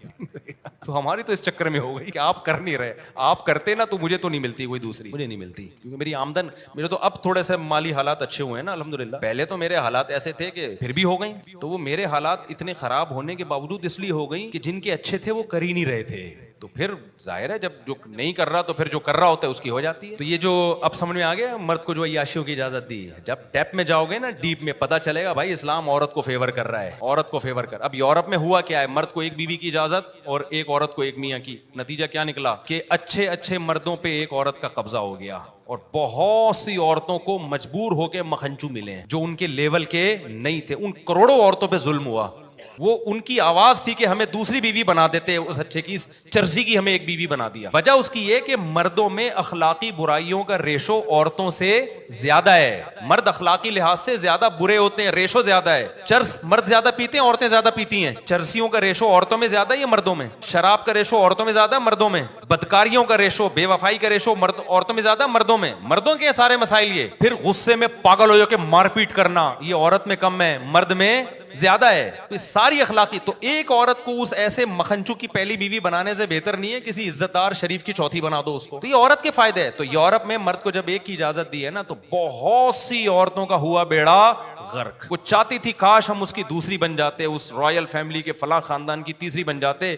تو ہماری تو اس چکر میں ہو گئی کہ آپ کر نہیں رہے. آپ کرتے نا تو مجھے تو نہیں ملتی کوئی دوسری, مجھے نہیں ملتی, کیونکہ میری آمدن, میرے تو اب تھوڑے سے مالی حالات اچھے ہوئے ہیں نا الحمدللہ. پہلے تو میرے حالات ایسے تھے کہ پھر بھی ہو گئیں. تو وہ میرے حالات اتنے خراب ہونے کے باوجود اس لیے ہو گئیں کہ جن کے اچھے تھے وہ کر ہی نہیں رہے تھے. تو پھر ظاہر ہے جب جو نہیں کر رہا تو پھر جو کر رہا ہوتا ہے اس کی ہو جاتی ہے. تو یہ جو اب سمجھ میں آ گیا مرد کو جو عیاشیوں کی اجازت دی ہے, جب ڈیپ میں جاؤ گے نا, ڈیپ میں, پتہ چلے گا بھائی اسلام عورت کو فیور کر رہا ہے, عورت کو فیور کر. اب یورپ میں ہوا کیا ہے, مرد کو ایک بیوی کی اجازت اور ایک عورت کو ایک میاں کی. نتیجہ کیا نکلا کہ اچھے اچھے مردوں پہ ایک عورت کا قبضہ ہو گیا, اور بہت سی عورتوں کو مجبور ہو کے مکھنچو ملے ہیں جو ان کے لیول کے نہیں تھے. ان کروڑوں عورتوں پہ ظلم ہوا. وہ ان کی آواز تھی کہ ہمیں دوسری بیوی بنا دیتے, اس اچھے کی چرسی کی ہمیں ایک بیوی بنا دیا. وجہ اس کی یہ کہ مردوں میں اخلاقی برائیوں کا ریشو عورتوں سے زیادہ ہے. مرد اخلاقی لحاظ سے زیادہ برے ہوتے ہیں, ریشو زیادہ ہے. چرس مرد زیادہ پیتے ہیں, عورتیں زیادہ پیتی ہیں. چرسیوں کا ریشو عورتوں میں زیادہ ہے یا مردوں میں؟ شراب کا ریشو عورتوں میں زیادہ ہے مردوں میں؟ بدکاریوں کا ریشو, بے وفائی کا ریشو عورتوں میں زیادہ مردوں میں؟ مردوں کے سارے مسائل یہ. پھر غصے میں پاگل ہو جا کے مار پیٹ کرنا, یہ عورت میں کم ہے, مرد میں زیادہ ہے. تو ساری اخلاقی, تو ایک عورت کو اس ایسے مکھنچو کی پہلی بیوی بنانے سے بہتر نہیں ہے کسی عزت دار شریف کی چوتھی بنا دو اس کو. تو یہ عورت کے فائدے ہے. تو یورپ میں مرد کو جب ایک کی اجازت دی ہے نا, تو بہت سی عورتوں کا ہوا بیڑا غرق. وہ چاہتی تھی کاش ہم اس کی دوسری بن جاتے, اس رائل فیملی کے فلاں خاندان کی تیسری بن جاتے.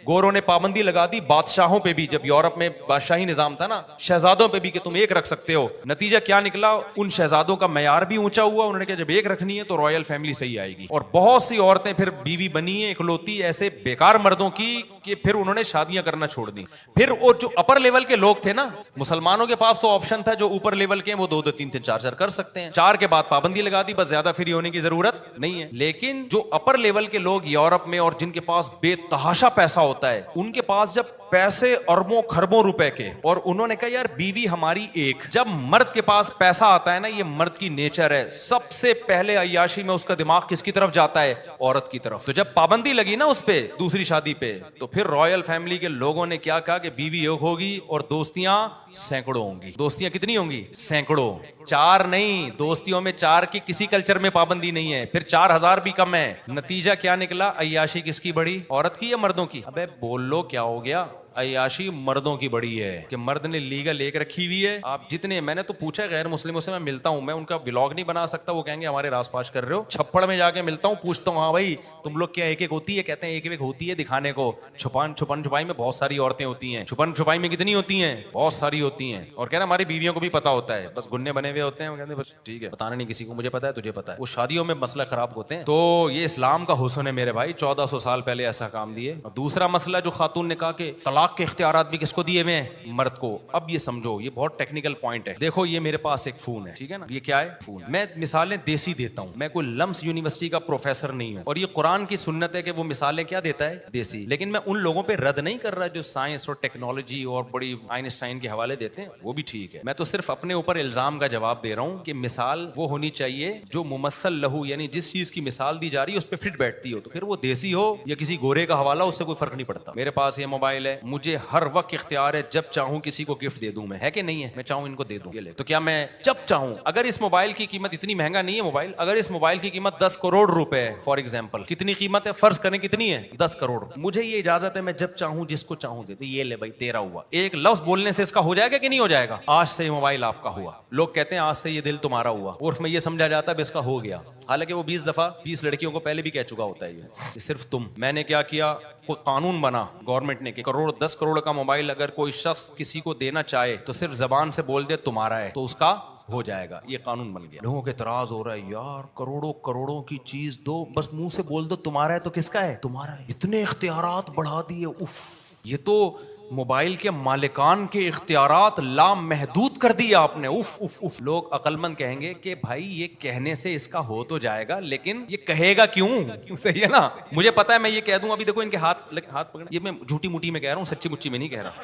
گوروں نے پابندی لگا دی بادشاہوں پہ بھی, جب یورپ میں بادشاہی نظام تھا نا, شہزادوں پہ بھی کہ تم ایک رکھ سکتے ہو. نتیجہ کیا نکلا, ان شہزادوں کا معیار بھی اونچا ہوا. انہوں نے کہا جب ایک رکھنی ہے تو رائل فیملی صحیح آئے گی. اور بہت سی عورتیں پھر بیوی بنی ہیں اکلوتی ایسے بیکار مردوں کی کہ پھر انہوں نے شادیاں کرنا چھوڑ دی. پھر وہ جو اپر لیول کے لوگ تھے نا, مسلمانوں کے پاس تو آپشن تھا, جو اوپر لیول کے ہیں وہ 2 3 4 کر سکتے ہیں. 4 کے بعد پابندی لگا دی, بس زیادہ فری ہونے کی ضرورت نہیں ہے. لیکن جو اپر لیول کے لوگ یورپ میں, اور جن کے پاس بے تحاشا پیسہ ہوتا ہے, ان کے پاس جب پیسے اربوں خربوں روپے کے, اور انہوں نے کہا یار بیوی ہماری ایک. جب مرد کے پاس پیسہ آتا ہے نا, یہ مرد کی نیچر ہے, سب سے پہلے عیاشی میں اس کا دماغ کس کی طرف جاتا ہے, عورت کی طرف. تو جب پابندی لگی نا اس پہ, دوسری شادی پہ, تو پھر رائل فیملی کے لوگوں نے کیا کہا کہ بیوی ایک ہوگی اور دوستیاں سینکڑوں ہوں گی. دوستیاں کتنی ہوں گی؟ سینکڑوں, 4 نہیں. دوستیوں میں 4 کی کسی کلچر میں پابندی نہیں ہے, پھر 4000 بھی کم ہے. نتیجہ کیا نکلا, عیاشی کس کی بڑی, عورت کی یا مردوں کی؟ ابے بول لو کیا ہو گیا, عیاشی مردوں کی بڑی ہے کہ مرد نے لیگل ایک رکھی ہوئی ہے. آپ جتنے, میں نے تو پوچھا غیر مسلموں سے, میں ملتا ہوں, میں ان کا ولاگ نہیں بنا سکتا, وہ کہیں گے ہمارے راس پاش کر رہے ہو. چھپڑ میں جا کے ملتا ہوں, پوچھتا ہوں ہاں بھائی تم لوگ کیا ایک ایک ہوتی ہے؟ کہتے ہیں ایک ایک ہوتی ہے دکھانے کو. چھپن چھپائی میں بہت ساری عورتیں ہوتی ہیں. چھپن چھپائی میں کتنی ہوتی ہیں؟ بہت ساری ہوتی ہیں. اور کہنا ہماری بیویوں کو بھی پتا ہوتا ہے, بس گنے بنے ہوئے ہوتے ہیں. وہ کہتے ہیں بس ٹھیک ہے, بتانا نہیں کسی کو, مجھے پتا ہے تجھے پتا ہے. وہ شادیوں میں مسئلہ خراب ہوتے ہیں. تو یہ اسلام کا حسن ہے میرے بھائی, 1400 سال پہلے ایسا کام دیے. دوسرا مسئلہ جو خاتون نے کہا کہ طلاق کے اختیارات بھی کس کو دیے ہوئے ہیں؟ مرد کو. اب یہ سمجھو, یہ بہت ٹیکنیکل پوائنٹ ہے. دیکھو یہ میرے پاس ایک فون ہے, ٹھیک ہے نا, یہ کیا ہے؟ فون. میں مثالیں دیسی دیتا ہوں, میں کوئی لمس یونیورسٹی کا پروفیسر نہیں ہوں, اور یہ قرآن کی سنت ہے کہ وہ مثالیں کیا دیتا ہے؟ دیسی. لیکن میں ان لوگوں پہ رد نہیں کر رہا جو سائنس اور ٹیکنالوجی اور بڑی آئنسٹائن کے حوالے دیتے ہیں, وہ بھی ٹھیک ہے. میں تو صرف اپنے اوپر الزام کا جواب دے رہا ہوں کہ مثال وہ ہونی چاہیے جو ممثل لہو, یعنی جس چیز کی مثال دی جا رہی ہے اس پہ فٹ بیٹھتی ہو. تو پھر وہ دیسی ہو یا کسی گورے کا حوالہ, اس سے کوئی فرق نہیں پڑتا. میرے پاس یہ موبائل ہے, مجھے ہر وقت اختیار ہے, جب چاہوں کسی کو گفٹ دے دوں. میں ہے کہ نہیں ہے, میں چاہوں ان کو دے دوں, یہ لے. تو کیا میں جب چاہوں, اگر اس موبائل کی قیمت, اتنی مہنگا نہیں ہے موبائل, اگر اس موبائل کی قیمت 10 کروڑ روپے ہے فار ایگزامپل, کتنی قیمت ہے فرض کریں, کتنی ہے؟ 10 کروڑ. مجھے یہ اجازت ہے میں جب چاہوں جس کو چاہوں دے دوں. یہ لے بھائی تیرا ہوا. ایک لفظ بولنے سے اس کا ہو جائے گا کہ نہیں ہو جائے گا؟ آج سے یہ موبائل آپ کا ہوا. لوگ کہتے ہیں آج سے یہ دل تمہارا ہوا, عرف میں یہ سمجھا جاتا ہے اس کا ہو گیا, حالانکہ وہ 20 دفعہ 20 لڑکیوں کو پہلے بھی کہہ چکا ہوتا ہے. یہ صرف تم, میں نے کیا کیا, کوئی قانون بنا گورنمنٹ نے کہ 10 کروڑ کا موبائل اگر کوئی شخص کسی کو دینا چاہے تو صرف زبان سے بول دے تمہارا ہے, تو اس کا ہو جائے گا. یہ قانون بن گیا. لوگوں کے اعتراض ہو رہا ہے, یار کروڑوں کروڑوں کی چیز دو, بس منہ سے بول دو تمہارا ہے, تو کس کا ہے؟ تمہارا ہے. اتنے اختیارات بڑھا دیے, اف. یہ تو موبائل کے مالکان کے اختیارات لامحدود کر دیا آپ نے. If if if. لوگ عقل مند کہیں گے کہ بھائی یہ کہنے سے اس کا ہو تو جائے گا, لیکن یہ کہے گا کیوں؟ صحیح ہے نا. مجھے پتا ہے میں یہ کہہ دوں, ابھی دیکھو ان کے ہاتھ پکڑ, یہ میں جھوٹی موٹی میں کہہ رہا ہوں, سچی مچی میں نہیں کہہ رہا.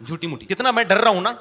جھوٹی موٹی کتنا میں ڈر رہا ہوں نا.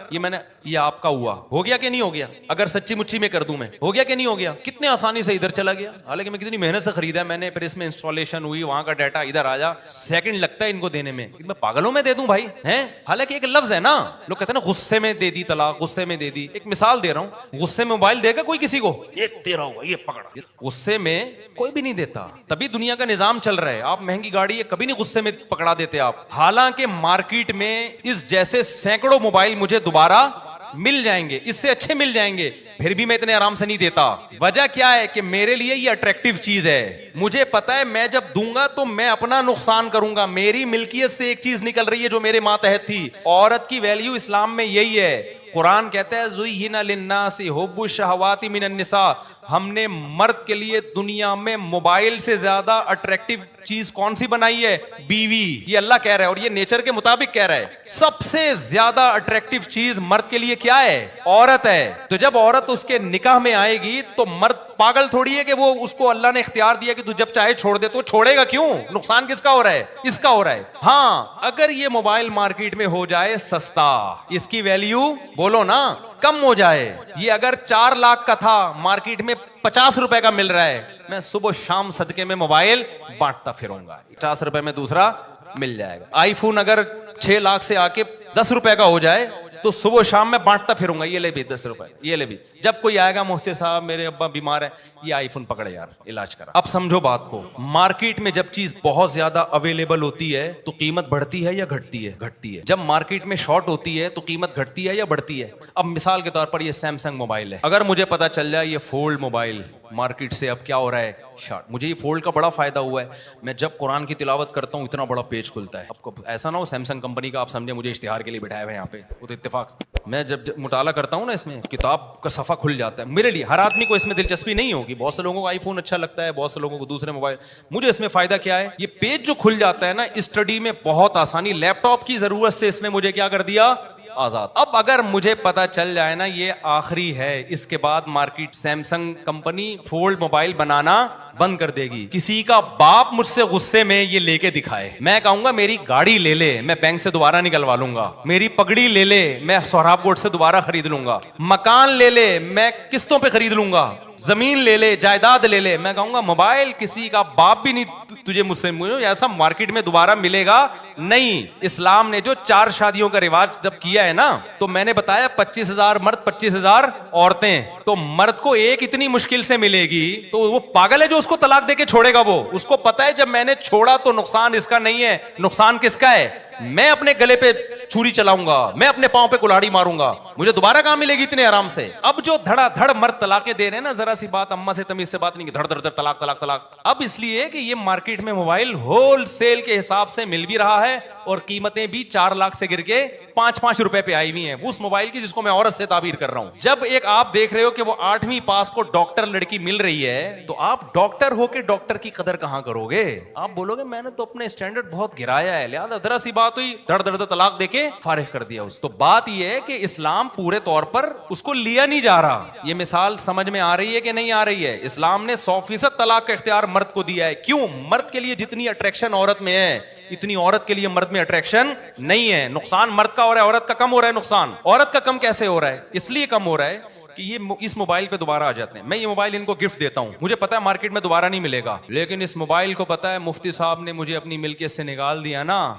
یہ آپ کا ہو گیا کہ نہیں ہو گیا؟ اگر سچی مچی میں کر دوں میں, ہو گیا کہ نہیں ہو گیا؟ کتنے آسانی سے ادھر چلا گیا, حالانکہ میں کتنی محنت سے خریدا ہے میں نے, پھر اس میں انسٹالیشن ہوئی, وہاں کا ڈیٹا ادھر آیا, سیکنڈ لگتا ہے ان کو دینے میں. میں پاگلوں میں دے دوں بھائی ہیں؟ حالانکہ ایک لفظ ہے نا, لوگ کہتے ہیں نا غصے میں دے دی طلاق, غصے میں دے دی. ایک مثال دے رہا ہوں, غصے میں موبائل دے گا کوئی کسی کو؟ یہ تیرا ہوگا, یہ پکڑا. غصے میں کوئی بھی نہیں دیتا, تبھی دنیا کا نظام چل رہا ہے. آپ مہنگی گاڑی ہے, کبھی نہیں غصے میں پکڑا دیتے آپ. حالانکہ مارکیٹ میں اس جیسے سینکڑوں موبائل مجھے دوبارہ مل جائیں گے, اس سے اچھے مل جائیں گے, پھر بھی میں اتنے آرام سے نہیں دیتا. وجہ کیا ہے کہ میرے لیے یہ اٹریکٹیو چیز ہے. مجھے پتا ہے میں جب دوں گا تو میں اپنا نقصان کروں گا. میری ملکیت سے ایک چیز نکل رہی ہے جو میرے ماتحت تھی. عورت کی ویلیو اسلام میں یہی ہے. قرآن کہتا ہے زُيِّنَ لِلنَّاسِ حُبُّ الشَّهَوَاتِ مِنَ النِّسَاءِ. ہم نے مرد کے لیے دنیا میں موبائل سے زیادہ اٹریکٹیو چیز کون سی بنائی ہے؟ بیوی. یہ اللہ کہہ رہا ہے اور یہ نیچر کے مطابق کہہ رہا ہے. سب سے زیادہ اٹریکٹیو چیز مرد کے لیے کیا ہے؟ عورت ہے. تو جب عورت اس کے نکاح میں آئے گی تو مرد پاگل تھوڑی ہے کہ وہ اس کو اللہ نے اختیار دیا کہ تو جب چاہے چھوڑ دے. تو چھوڑے گا کیوں؟ نقصان کس کا ہو رہا ہے؟ اس کا ہو رہا ہے. ہاں اگر یہ موبائل مارکیٹ میں ہو جائے سستا, اس کی ویلیو بولو نا کم ہو جائے. یہ اگر 4 لاکھ کا تھا, مارکیٹ میں 50 روپے کا مل رہا ہے, میں صبح شام صدقے میں موبائل بانٹتا پھروں گا. 50 روپے میں دوسرا مل جائے گا. آئی فون اگر 6 لاکھ سے آ کے 10 روپے کا ہو جائے تو صبح شام میں بانٹتا پھروں گا. یہ لے بھی 10 روپے, یہ لے بھی. جب کوئی آئے گا مفتی صاحب میرے ابا بیمار ہے, یہ آئی فون پکڑے یار, علاج کرا. اب سمجھو بات کو, مارکیٹ میں جب چیز بہت زیادہ اویلیبل ہوتی ہے تو قیمت بڑھتی ہے یا گھٹتی ہے؟ گھٹتی ہے. جب مارکیٹ میں شارٹ ہوتی ہے تو قیمت گھٹتی ہے یا بڑھتی ہے؟ اب مثال کے طور پر یہ سیمسنگ موبائل ہے, اگر مجھے پتا چل جائے یہ فولڈ موبائل مارکیٹ سے اب کیا ہو رہا ہے شارٹ, مجھے یہ فولڈ کا بڑا فائدہ ہوا ہے. میں جب قرآن کی تلاوت کرتا ہوں اتنا بڑا پیج کھلتا ہے. اب کو ایسا نہ ہو سیمسنگ کمپنی کا آپ سمجھے مجھے اشتہار کے لیے بٹھایا ہوا ہے یہاں پہ, وہ تو اتفاق. میں جب مطالعہ کرتا ہوں نا اس میں کتاب کا صفحہ کھل جاتا ہے. میرے لیے, ہر آدمی کو اس میں دلچسپی نہیں ہوگی. بہت سے لوگوں کو آئی فون اچھا لگتا ہے, بہت سے لوگوں کو دوسرے موبائل. مجھے اس میں فائدہ کیا ہے؟ یہ پیج جو کھل جاتا ہے نا, اسٹڈی میں بہت آسانی. لیپ ٹاپ کی ضرورت سے اس نے مجھے کیا کر دیا؟ آزاد. اب اگر مجھے پتا چل جائے نا یہ آخری ہے, اس کے بعد market Samsung company fold mobile بنانا بند کر دے گی. کسی کا باپ مجھ سے غصے میں یہ لے کے دکھائے, میں کہوں گا میری گاڑی لے لے, میں بینک سے دوبارہ نکلوا لوں گا. میری پگڑی لے لے, میں سہراب کوٹ سے دوبارہ خرید لوں گا. مکان لے لے, میں قسطوں پہ خرید لوں گا. زمین لے لے, جائیداد لے لے, میں کہوں گا موبائل کسی کا باپ بھی نہیں تجھے مجھ سے ایسا مارکیٹ میں دوبارہ ملے گا نہیں. اسلام نے جو 4 شادیوں کا رواج جب کیا ہے نا, تو میں نے بتایا 25,000 مرد 25,000 عورتیں. تو مرد کو ایک اتنی مشکل سے ملے گی تو وہ پاگل ہے جو اس کو طلاق دے کے چھوڑے گا. وہ اس کو پتا ہے جب میں نے چھوڑا تو نقصان اس کا نہیں ہے, نقصان کس کا ہے؟ میں اپنے گلے پہ چھری چلاؤں گا, میں اپنے پاؤں پہ کلاڑی ماروں گا, مجھے دوبارہ کہاں ملے گی اتنے آرام سے. اب جو دھڑا دھڑ مرد طلاقیں دے رہے ہیں نا, ذرا سی بات اما سے تمیز سے بات نہیں کہ دھڑ دھڑ دھڑ طلاق طلاق طلاق. اب اس لیے کہ یہ مارکیٹ میں موبائل ہول سیل کے حساب سے مل بھی رہا ہے اور قیمتیں بھی 4 لاکھ سے گر کے 5-5 روپے پہ آئی ہوئی ہیں اس موبائل کی جس کو میں عورت سے تعبیر کر رہا ہوں. جب ایک آپ دیکھ رہے ہو کہ وہ 8ویں پاس کو ڈاکٹر لڑکی مل رہی ہے, تو آپ ڈاکٹر ہو کے ڈاکٹر کی قدر کہاں کرو گے؟ آپ بولو گے میں نے تو اپنے اسٹینڈرڈ بہت گرایا ہے, لہٰذا ذرا سی بات ہوئی دھڑ دھڑ طلاق دے کے فارغ کر دیا اس. تو بات یہ ہے کہ اسلام پورے طور پر اس کو لیا نہیں جا رہا. یہ مثال سمجھ میں آ رہی ہے کہ نہیں آ رہی ہے؟ اسلام نے 100% طلاق کا اختیار مرد کو دیا ہے. کیوں؟ مرد کے لیے جتنی اٹریکشن عورت میں ہے اتنی عورت کے لیے مرد میں اٹریکشن نہیں ہے. نقصان مرد کا ہو رہا ہے, عورت کا کم ہو رہا ہے. نقصان عورت کا کم کیسے ہو رہا ہے؟ اس لیے کم ہو رہا ہے کہ یہ اس موبائل پہ دوبارہ آ جاتے ہیں. میں یہ موبائل ان کو گفٹ دیتا ہوں, مجھے پتا ہے مارکیٹ میں دوبارہ نہیں ملے گا, لیکن اس موبائل کو پتا ہے مفتی صاحب نے مجھے اپنی ملکیت سے نکال دیا نا,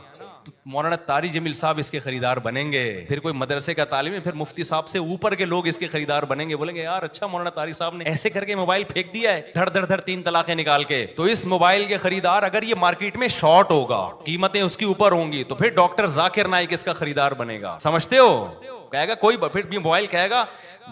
تو مولانا طاری جمیل صاحب اس کے خریدار بنیں گے. پھر کوئی مدرسے کا تعلیم ہے, پھر مفتی صاحب سے اوپر کے لوگ اس کے خریدار بنیں گے, بولیں گے یار اچھا مولانا طاری صاحب نے ایسے کر کے موبائل پھینک دیا ہے دھڑ دھڑ دھڑ 3 طلاقیں نکال کے. تو اس موبائل کے خریدار اگر یہ مارکیٹ میں شارٹ ہوگا, قیمتیں اس کی اوپر ہوں گی, تو پھر ڈاکٹر ذاکر نائک اس کا خریدار بنے گا. سمجھتے ہو؟ کہے گا کوئی پھر بھی موبائل کہے گا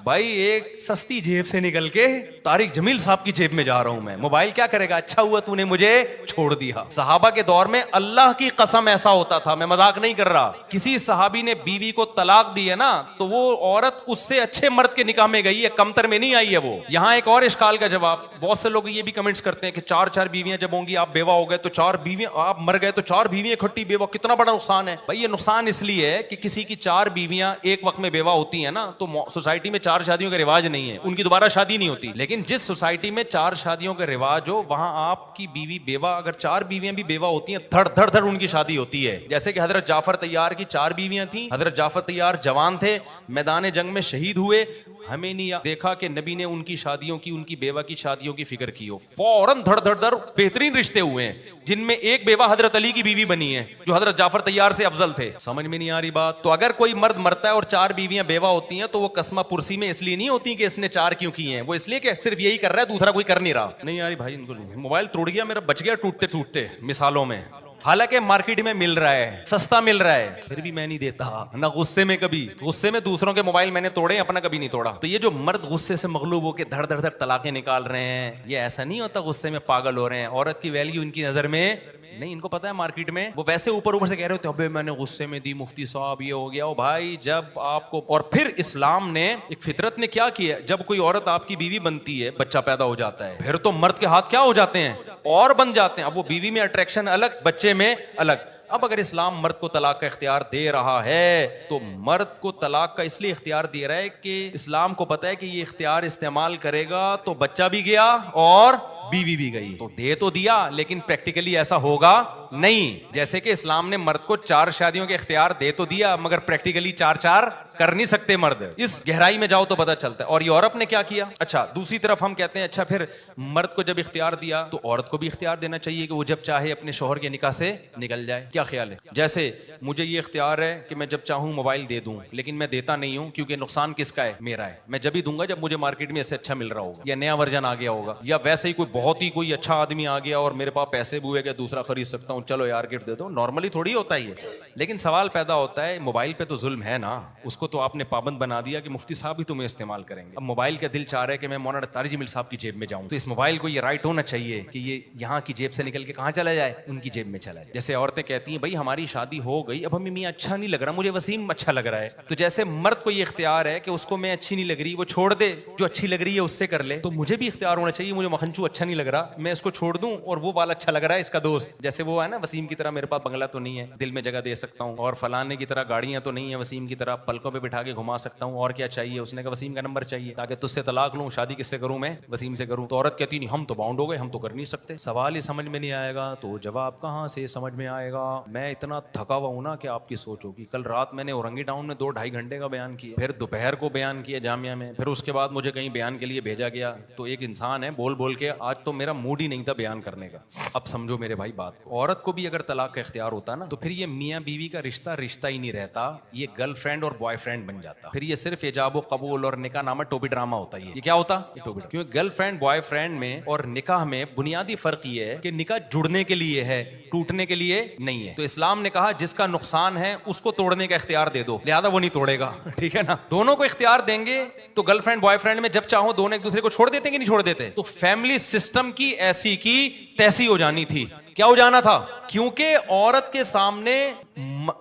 بھائی ایک سستی جیب سے نکل کے طارق جمیل صاحب کی جیب میں جا رہا ہوں میں. موبائل کیا کرے گا؟ اچھا ہوا تو نے مجھے چھوڑ دیا. صحابہ کے دور میں اللہ کی قسم ایسا ہوتا تھا, میں مذاق نہیں کر رہا. کسی صحابی نے بیوی کو طلاق دی ہے نا تو وہ عورت اس سے اچھے مرد کے نکاح میں گئی ہے, کمتر میں نہیں آئی ہے وہ. یہاں ایک اور اشکال کا جواب, بہت سے لوگ یہ بھی کمنٹس کرتے ہیں کہ 4 بیویاں جب ہوں گی, آپ بیوہ ہو گئے تو 4 بیویاں, آپ مر گئے تو 4 بیویاں اکٹھی بیوہ, کتنا بڑا نقصان ہے. بھائی یہ نقصان اس لیے ہے کہ کسی کی 4 بیویاں ایک وقت میں بیوہ ہوتی ہیں نا تو سوسائٹی میں 4 شادیوں کا رواج نہیں ہے, ان کی دوبارہ شادی نہیں ہوتی. لیکن جس سوسائٹی میں 4 شادیوں کا رواج ہو وہاں آپ کی بیوی بیوہ, اگر 4 بیویاں بھی بیوہ ہوتی ہیں, دھڑ دھڑ دھڑ ان کی شادی ہوتی ہے. جیسے کہ حضرت جعفر طیار کی 4 بیویاں تھیں. حضرت جعفر طیار جوان تھے, میدان جنگ میں شہید ہوئے. ہمیں نہیں دیکھا کہ نبی نے ان کی شادیوں کی, ان کی بیوہ کی شادیوں کی فکر کی ہو. فوراً دھڑ دھڑ دھڑ بہترین رشتے ہوئے ہیں, جن میں ایک بیوہ حضرت علی کی بیوی بنی ہے جو حضرت جعفر طیار سے افضل تھے. سمجھ میں نہیں آ رہی بات؟ تو اگر کوئی مرد مرتا ہے اور 4 بیویاں بیوہ ہوتی ہیں تو وہ قسمہ پرسی میں اس لیے نہیں ہوتی کہ اس نے 4 کیوں کی ہیں, وہ اس لیے کہ صرف یہی کر رہا ہے, دوسرا کوئی کر نہیں رہا. نہیں آ رہی بھائی, ان کو موبائل ٹوٹ گیا میرا, بچ گیا ٹوٹتے ٹوٹتے مثالوں میں. حالانکہ مارکیٹ میں مل رہا ہے, سستا مل رہا ہے, پھر بھی میں نہیں دیتا. نہ غصے میں, کبھی غصے میں دوسروں کے موبائل میں نے توڑے, اپنا کبھی نہیں توڑا. تو یہ جو مرد غصے سے مغلوب ہو کے دھڑ دھڑ دھڑ طلاقیں نکال رہے ہیں, یہ ایسا نہیں ہوتا غصے میں پاگل ہو رہے ہیں. عورت کی ویلیو ان کی نظر میں نہیں, ان کو پتا ہے مارکیٹ میں وہ ویسے اوپر سے کہہ رہے ہوتے ابے میں نے غصے میں دی مفتی صاحب یہ ہو گیا. او بھائی جب آپ کو, اور پھر اسلام نے ایک فطرت نے کیا کیا, جب کوئی عورت آپ کی بیوی بنتی ہے, بچہ پیدا ہو جاتا ہے, پھر تو مرد کے ہاتھ کیا ہو جاتے ہیں, اور بن جاتے ہیں. اب وہ بیوی میں اٹریکشن الگ, بچے میں الگ. اب اگر اسلام مرد کو طلاق کا اختیار دے رہا ہے تو مرد کو طلاق کا اس لیے اختیار دے رہا ہے کہ اسلام کو پتا ہے کہ یہ اختیار استعمال کرے گا تو بچہ بھی گیا اور بیوی بھی گئی. تو دے تو دیا لیکن پریکٹیکلی ایسا ہوگا نہیں. جیسے کہ اسلام نے مرد کو 4 شادیوں کے اختیار دے تو دیا مگر پریکٹیکلی 4 کر نہیں سکتے مرد. اس گہرائی میں جاؤ تو پتہ چلتا ہے. اور یورپ نے کیا کیا, اچھا دوسری طرف ہم کہتے ہیں اچھا پھر مرد کو جب اختیار دیا تو عورت کو بھی اختیار دینا چاہیے کہ وہ جب چاہے اپنے شوہر کے نکاح سے نکل جائے. کیا خیال ہے؟ جیسے مجھے یہ اختیار ہے کہ میں جب چاہوں موبائل دے دوں, لیکن میں دیتا نہیں ہوں کیونکہ نقصان کس کا ہے, میرا ہے. میں جب ہی دوں گا جب مجھے مارکیٹ میں ایسے اچھا مل رہا ہوگا, یا نیا ورژن آ گیا ہوگا, یا ویسے ہی کوئی بہت ہی کوئی اچھا آدمی آ گیا اور میرے پاس پیسے بھی ہوئے کہ دوسرا خرید سکتا ہوں, چلو یار گفٹ دے دو. نارملی تھوڑی ہوتا ہی ہے. لیکن سوال پیدا ہوتا ہے موبائل پہ تو ظلم ہے نا, اس کو تو آپ نے پابند بنا دیا کہ مفتی صاحب بھی تمہیں استعمال کریں گے. اب موبائل کا دل چاہ رہا ہے کہ میں مولانا طارق جمیل صاحب کی جیب میں جاؤں, تو اس موبائل کو یہ رائٹ ہونا چاہیے کہ یہ یہاں کی جیب سے نکل کے کہاں چلا جائے, ان کی جیب میں چلا جائے. جیسے عورتیں کہتی ہیں بھائی ہماری شادی ہو گئی, اب ہمیں میاں اچھا نہیں لگ رہا, مجھے وسیم اچھا لگ رہا ہے. تو جیسے مرد کو یہ اختیار ہے کہ اس کو میں اچھی نہیں لگ رہی, وہ چھوڑ دے, جو اچھی لگ رہی ہے اس سے کر لے, تو مجھے بھی اختیار ہونا چاہیے, مجھے مکھنچو اچھا نہیں لگ رہا, میں اس کو چھوڑ دوں اور وہ والا اچھا لگ رہا ہے اس کا دوست. جیسے وہ ہے نا وسیم کی طرح میرے پاس بنگلہ تو نہیں ہے, دل میں جگہ دے سکتا ہوں, اور فلانے کی طرح گاڑیاں تو نہیں ہے وسیم کی طرح پلکوں پہ بٹھا کے گھما سکتا ہوں, اور کیا چاہیے, اس نے کہا وسیم کا نمبر چاہیے تاکہ تجھ سے طلاق لوں, شادی کس سے کروں, میں وسیم سے کروں. تو عورت کہتی نہیں ہم تو باؤنڈ ہو گئے, ہم تو کر نہیں سکتے. سوال ہی سمجھ میں نہیں آئے گا تو جواب کہاں سے سمجھ میں آئے گا. میں اتنا تھکا ہوا ہوں نا کہ آپ کی سوچ ہوگی. کل رات میں نے اورنگی ٹاؤن میں 2-2.5 گھنٹے کا بیان کیا, پھر دوپہر کو بیان کیا جامعہ میں, پھر اس کے بعد مجھے کہیں بیان کے لیے بھیجا گیا. تو ایک انسان ہے بول بول کے آج تو میرا موڈ ہی نہیں تھا بیان کرنے کا. اب سمجھو میرے بھائی بات کو, عورت کو بھی اگر طلاق کا اختیار ہوتا ہے نا تو پھر یہ میاں بیوی کا رشتہ ہی نہیں رہتا, یہ گرل فرینڈ اور بوائے فرینڈ بن جاتا. پھر یہ صرف ایجاب و قبول اور نکاح نامہ ٹوپی ڈرامہ ہوتا ہے. یہ کیا ہوتا, کیونکہ گرل فرینڈ بوائے فرینڈ میں اور نکاح میں بنیادی فرق یہ ہے کہ نکاح جڑنے کے لیے ہے, ٹوٹنے کے لیے نہیں ہے. تو اسلام نے کہا جس کا نقصان ہے اس کو توڑنے کا اختیار دے دو, لہذا وہ نہیں توڑے گا. ٹھیک ہے نا, دونوں کو اختیار دیں گے. تو گرل فرینڈ بوائے فرینڈ میں جب چاہو دونوں ایک دوسرے کو چھوڑ دیتے کہ نہیں چھوڑ دیتے. تو فیملی سسٹم کی ایسی کی تیسی ہو جانی تھی. کیا ہو جانا تھا, کیونکہ عورت کے سامنے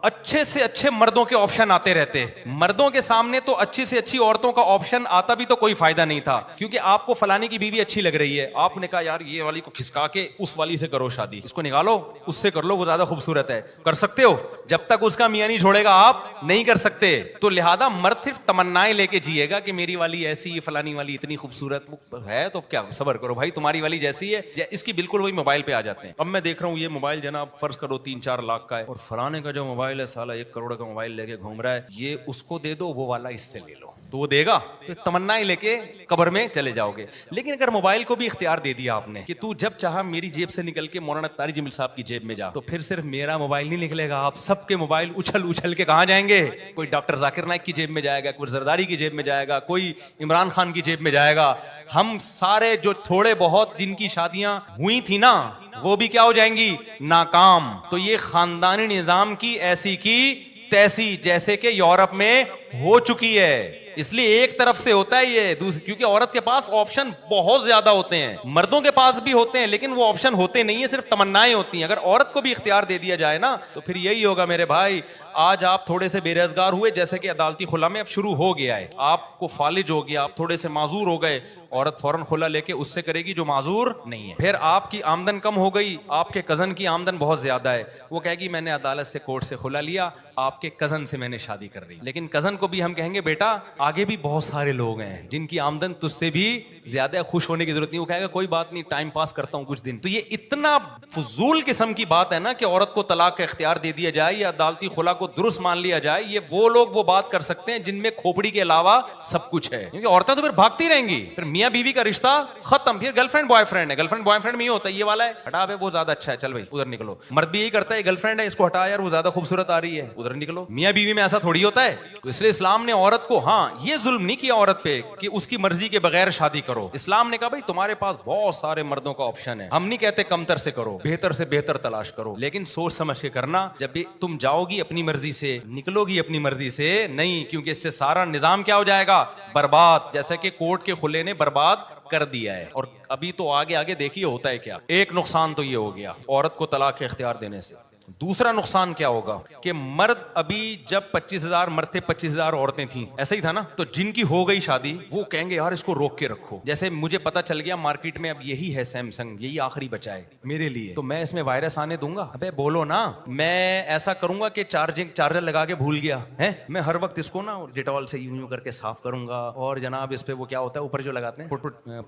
اچھے سے اچھے مردوں کے آپشن آتے رہتے. مردوں کے سامنے تو اچھی سے اچھی عورتوں کا آپشن آتا بھی تو کوئی فائدہ نہیں تھا, کیونکہ آپ کو فلانے کی بیوی اچھی لگ رہی ہے, آپ نے کہا یار یہ والی کو کھسکا کے اس والی سے کرو شادی, اس کو نکالو اس سے کر لو, وہ زیادہ خوبصورت ہے. کر سکتے ہو, جب تک اس کا میاں نہیں چھوڑے گا آپ نہیں کر سکتے. تو لہذا مرد صرف تمنائیں لے کے جیے گا کہ میری والی ایسی, فلانی والی اتنی خوبصورت ہے, تو کیا صبر کرو بھائی, تمہاری والی جیسی ہے. اس کی بالکل وہی موبائل پہ آ جاتے ہیں. اب میں دیکھ رہا ہوں یہ موبائل جناب فرض کرو 3-4 لاکھ کا ہے, اور فلانے کا جو موبائل ہے سالہ 1 کروڑ کا موبائل لے کے گھوم رہا ہے, یہ اس کو دے دو, وہ والا اس سے لے لو. تو وہ دے گا, تو تمنائیں لے کے قبر میں چلے جاؤ گے. لیکن اگر موبائل کو بھی اختیار دے دیا آپ نے کہ تو جب چاہا میری جیب سے نکل کے مولانا طارق جمیل صاحب کی جیب میں جا, تو پھر صرف میرا موبائل نہیں نکلے گا, آپ سب کے موبائل اچھل اچھل کے کہاں جائیں گے. کوئی ڈاکٹر ذاکر نائک کی جیب میں جائے گا, کوئی زرداری کی جیب میں جائے گا, کوئی عمران خان کی جیب میں جائے گا. ہم سارے جو تھوڑے بہت جن کی شادیاں ہوئی تھی نا, وہ بھی کیا ہو جائیں گی, ناکام. تو یہ خاندانی نظام کی ایسی کی تیسی, جیسے کہ یورپ میں ہو چکی ہے. اس لیے ایک طرف سے ہوتا ہے یہ, کیونکہ عورت کے پاس آپشن بہت زیادہ ہوتے ہیں, مردوں کے پاس بھی ہوتے ہیں لیکن وہ آپشن ہوتے نہیں ہیں, صرف تمنائیں ہوتی ہیں. اگر عورت کو بھی اختیار دے دیا جائے نا تو پھر یہی ہوگا میرے بھائی. آج آپ تھوڑے سے بے روزگار ہوئے, جیسے کہ عدالتی خلا میں اب شروع ہو گیا ہے, آپ کو فالج ہو گیا, آپ تھوڑے سے معذور ہو گئے, عورت فوراً خلا لے کے اس سے کرے گی جو معذور نہیں ہے. پھر آپ کی آمدن کم ہو گئی, آپ کے کزن کی آمدن بہت زیادہ ہے, وہ کہے گی میں نے عدالت سے کورٹ سے خلا لیا, آپ کے کزن سے میں نے شادی کر رہی. لیکن کزن کو بھی ہم کہیں گے بیٹا آگے بھی بہت سارے لوگ ہیں جن کی آمدن تجھ سے بھی زیادہ, خوش ہونے کی ضرورت نہیں. وہ کہے گا کوئی بات نہیں, ٹائم پاس کرتا ہوں کچھ دن. تو یہ اتنا فضول قسم کی بات ہے نا کہ عورت کو طلاق کا اختیار دے دیا جائے یا عدالتی خلا کو درست مان لیا جائے. یہ وہ لوگ وہ بات کر سکتے ہیں جن میں کھوپڑی کے علاوہ سب کچھ ہے, کیونکہ عورتیں تو پھر بھاگتی رہیں گی. پھر میاں بیوی کا رشتہ ختم, پھر گرل فرینڈ بوائے فرینڈ ہے. گرل فرینڈ بوائے فرینڈ میں یہ ہوتا ہے یہ والا ہے, ہٹا بے وہ زیادہ اچھا ہے, چل بھائی ادھر نکلو. مرد بھی یہی کرتا ہے, گرل فرینڈ ہے اس کو ہٹا یار وہ زیادہ خوبصورت آ رہی ہے, ادھر نکلو. میاں بیوی میں ایسا تھوڑی ہوتا ہے. تو اس لیے اسلام نے عورت کو, ہاں یہ ظلم نہیں کیا عورت پہ کہ اس کی مرضی کے بغیر شادی کرو. اسلام نے کہا بھائی تمہارے پاس بہت سارے مردوں کا آپشن ہے, ہم نہیں کہتے کمتر سے کرو, بہتر سے بہتر تلاش کرو, لیکن سوچ سمجھ کے کرنا. جب بھی تم جاؤ گی اپنی مرضی سے, نکلو گی اپنی مرضی سے نہیں, کیونکہ اس سے سارا نظام کیا ہو جائے گا, برباد, جیسے کہ کورٹ کے کھلے نے برباد کر دیا ہے. اور ابھی تو آگے آگے دیکھیے ہوتا ہے کیا. ایک نقصان تو یہ ہو گیا عورت کو طلاق کے اختیار دینے سے. دوسرا نقصان کیا ہوگا کہ مرد ابھی جب 25,000 مرد تھے 25,000 عورتیں تھیں, ایسا ہی تھا نا, تو جن کی ہو گئی شادی وہ کہیں گے یار اس کو روک کے رکھو. جیسے مجھے پتا چل گیا مارکیٹ میں اب یہی ہے سیمسنگ, یہی آخری بچا ہے میرے لیے, تو میں اس میں وائرس آنے دوں گا؟ ابے بولو نا. میں ایسا کروں گا کہ چارجر لگا کے بھول گیا ہے, میں ہر وقت اس کو نا ڈیٹول سے یوں کر کے صاف کروں گا, اور جناب اس پہ وہ کیا ہوتا ہے اوپر جو لگاتے ہیں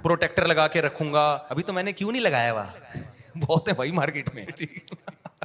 پروٹیکٹر لگا کے رکھوں گا. ابھی تو میں نے کیوں نہیں لگایا ہوا, بہت ہے بھائی مارکیٹ میں.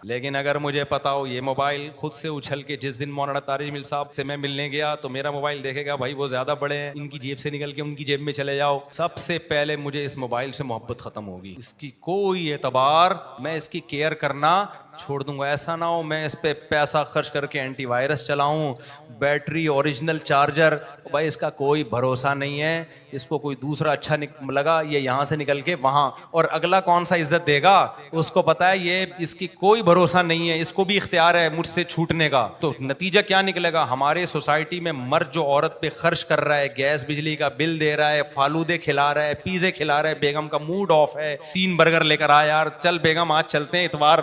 لیکن اگر مجھے پتا ہو یہ موبائل خود سے اچھل کے, جس دن مولانا طارق جمیل صاحب سے میں ملنے گیا تو میرا موبائل دیکھے گا بھائی وہ زیادہ بڑے ہیں, ان کی جیب سے نکل کے ان کی جیب میں چلے جاؤ, سب سے پہلے مجھے اس موبائل سے محبت ختم ہوگی. اس کی کوئی اعتبار, میں اس کی کیئر کرنا چھوڑ دوں گا. ایسا نہ ہو میں اس پہ پیسہ خرچ کر کے اینٹی وائرس چلاؤں, بیٹری اوریجنل چارجر, بھائی اس کا کوئی بھروسہ نہیں ہے, اس کو کوئی دوسرا اچھا لگا یہ یہاں سے نکل کے وہاں, اور اگلا کون سا عزت دے گا, اس کو پتا ہے یہ اس کی کوئی بھروسہ نہیں ہے, اس کو بھی اختیار ہے مجھ سے چھوٹنے کا. تو نتیجہ کیا نکلے گا, ہمارے سوسائٹی میں مرد جو عورت پہ خرچ کر رہا ہے, گیس بجلی کا بل دے رہا ہے, فالودے کھلا رہا ہے, پیزے کھلا رہا ہے, بیگم کا موڈ آف ہے, 3 برگر لے کر آ یار, چل بیگم آج چلتے ہیں, اتوار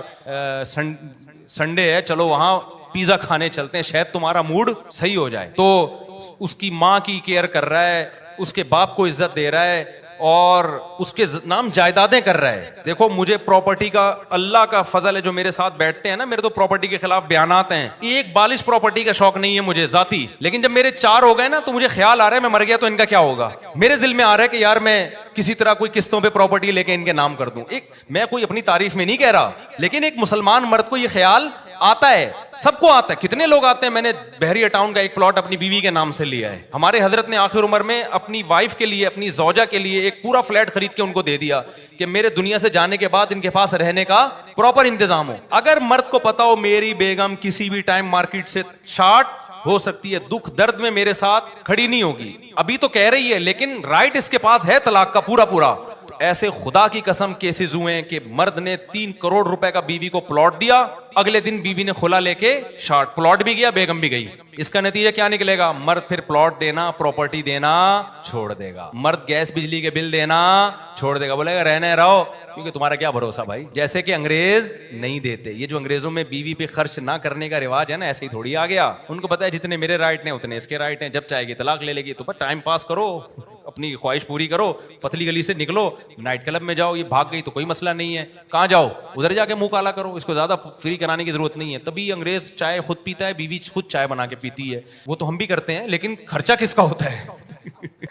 سنڈے ہے, چلو وہاں پیزا کھانے چلتے ہیں, شاید تمہارا موڈ صحیح ہو جائے. تو اس کی ماں کی کیئر کر رہا ہے, اس کے باپ کو عزت دے رہا ہے, اور اس کے نام جائیدادیں کر رہا ہے. دیکھو مجھے پراپرٹی کا اللہ کا فضل ہے, جو میرے ساتھ بیٹھتے ہیں نا, میرے تو پراپرٹی کے خلاف بیانات ہیں, ایک بالش پراپرٹی کا شوق نہیں ہے مجھے ذاتی, لیکن جب میرے 4 ہو گئے نا تو مجھے خیال آ رہا ہے میں مر گیا تو ان کا کیا ہوگا. میرے دل میں آ رہا ہے کہ یار میں کسی طرح کوئی قسطوں پہ پراپرٹی لے کے ان کے نام کر دوں. ایک میں کوئی اپنی تعریف میں نہیں کہہ رہا, لیکن ایک مسلمان مرد کو یہ خیال آتا ہے, سب کو آتا ہے. کتنے لوگ آتے ہیں, میں نے بحریہ ٹاؤن کا ایک پلاٹ اپنی بیوی کے نام سے لیا ہے. ہمارے حضرت نے آخر عمر میں اپنی وائف کے لیے, اپنی زوجہ کے لیے ایک پورا فلیٹ خرید کے ان کو دے دیا کہ میرے دنیا سے جانے کے بعد ان کے پاس رہنے کا پراپر انتظام ہو. اگر مرد کو پتا ہو میری بیگم کسی بھی ٹائم مارکیٹ سے شارٹ ہو سکتی ہے, دکھ درد میں میرے ساتھ کھڑی نہیں ہوگی, ابھی تو کہہ رہی ہے لیکن رائٹ اس کے پاس ہے طلاق کا پورا. ایسے خدا کی قسم کیسز ہوئے ہیں کہ مرد نے 3 کروڑ روپے کا بیوی کو پلاٹ دیا, اگلے دن بیوی نے خلا لے کے شارٹ, پلاٹ بھی گیا بیگم بھی گئی. اس کا نتیجہ کیا نکلے گا, مرد پھر پلاٹ دینا پراپرٹی دینا چھوڑ دے گا, مرد گیس بجلی کے بل دینا چھوڑ دے گا, بولے گا رہنے رہو, کیونکہ تمہارا کیا بھروسہ بھائی. جیسے کہ انگریز نہیں دیتے, یہ جو انگریزوں میں بیوی پہ خرچ نہ کرنے کا رواج ہے نا, ایسے ہی تھوڑی آ گیا. ان کو پتا ہے جتنے میرے رائٹ ہیں اتنے اس کے رائٹ ہیں, جب چاہے گی طلاق لے لے گی. تو بس ٹائم پاس کرو, اپنی خواہش پوری کرو, پتلی گلی سے نکلو, نائٹ کلب میں جاؤ, یہ بھاگ گئی تو کوئی مسئلہ نہیں ہے, کہاں جاؤ ادھر جا کے منہ کالا کرو, اس کو زیادہ فری کرانے کی ضرورت نہیں ہے. تبھی انگریز چائے خود پیتا ہے, بیوی خود چائے بنا کے پیتی ہے. وہ تو ہم بھی کرتے ہیں, لیکن خرچہ کس کا ہوتا ہے,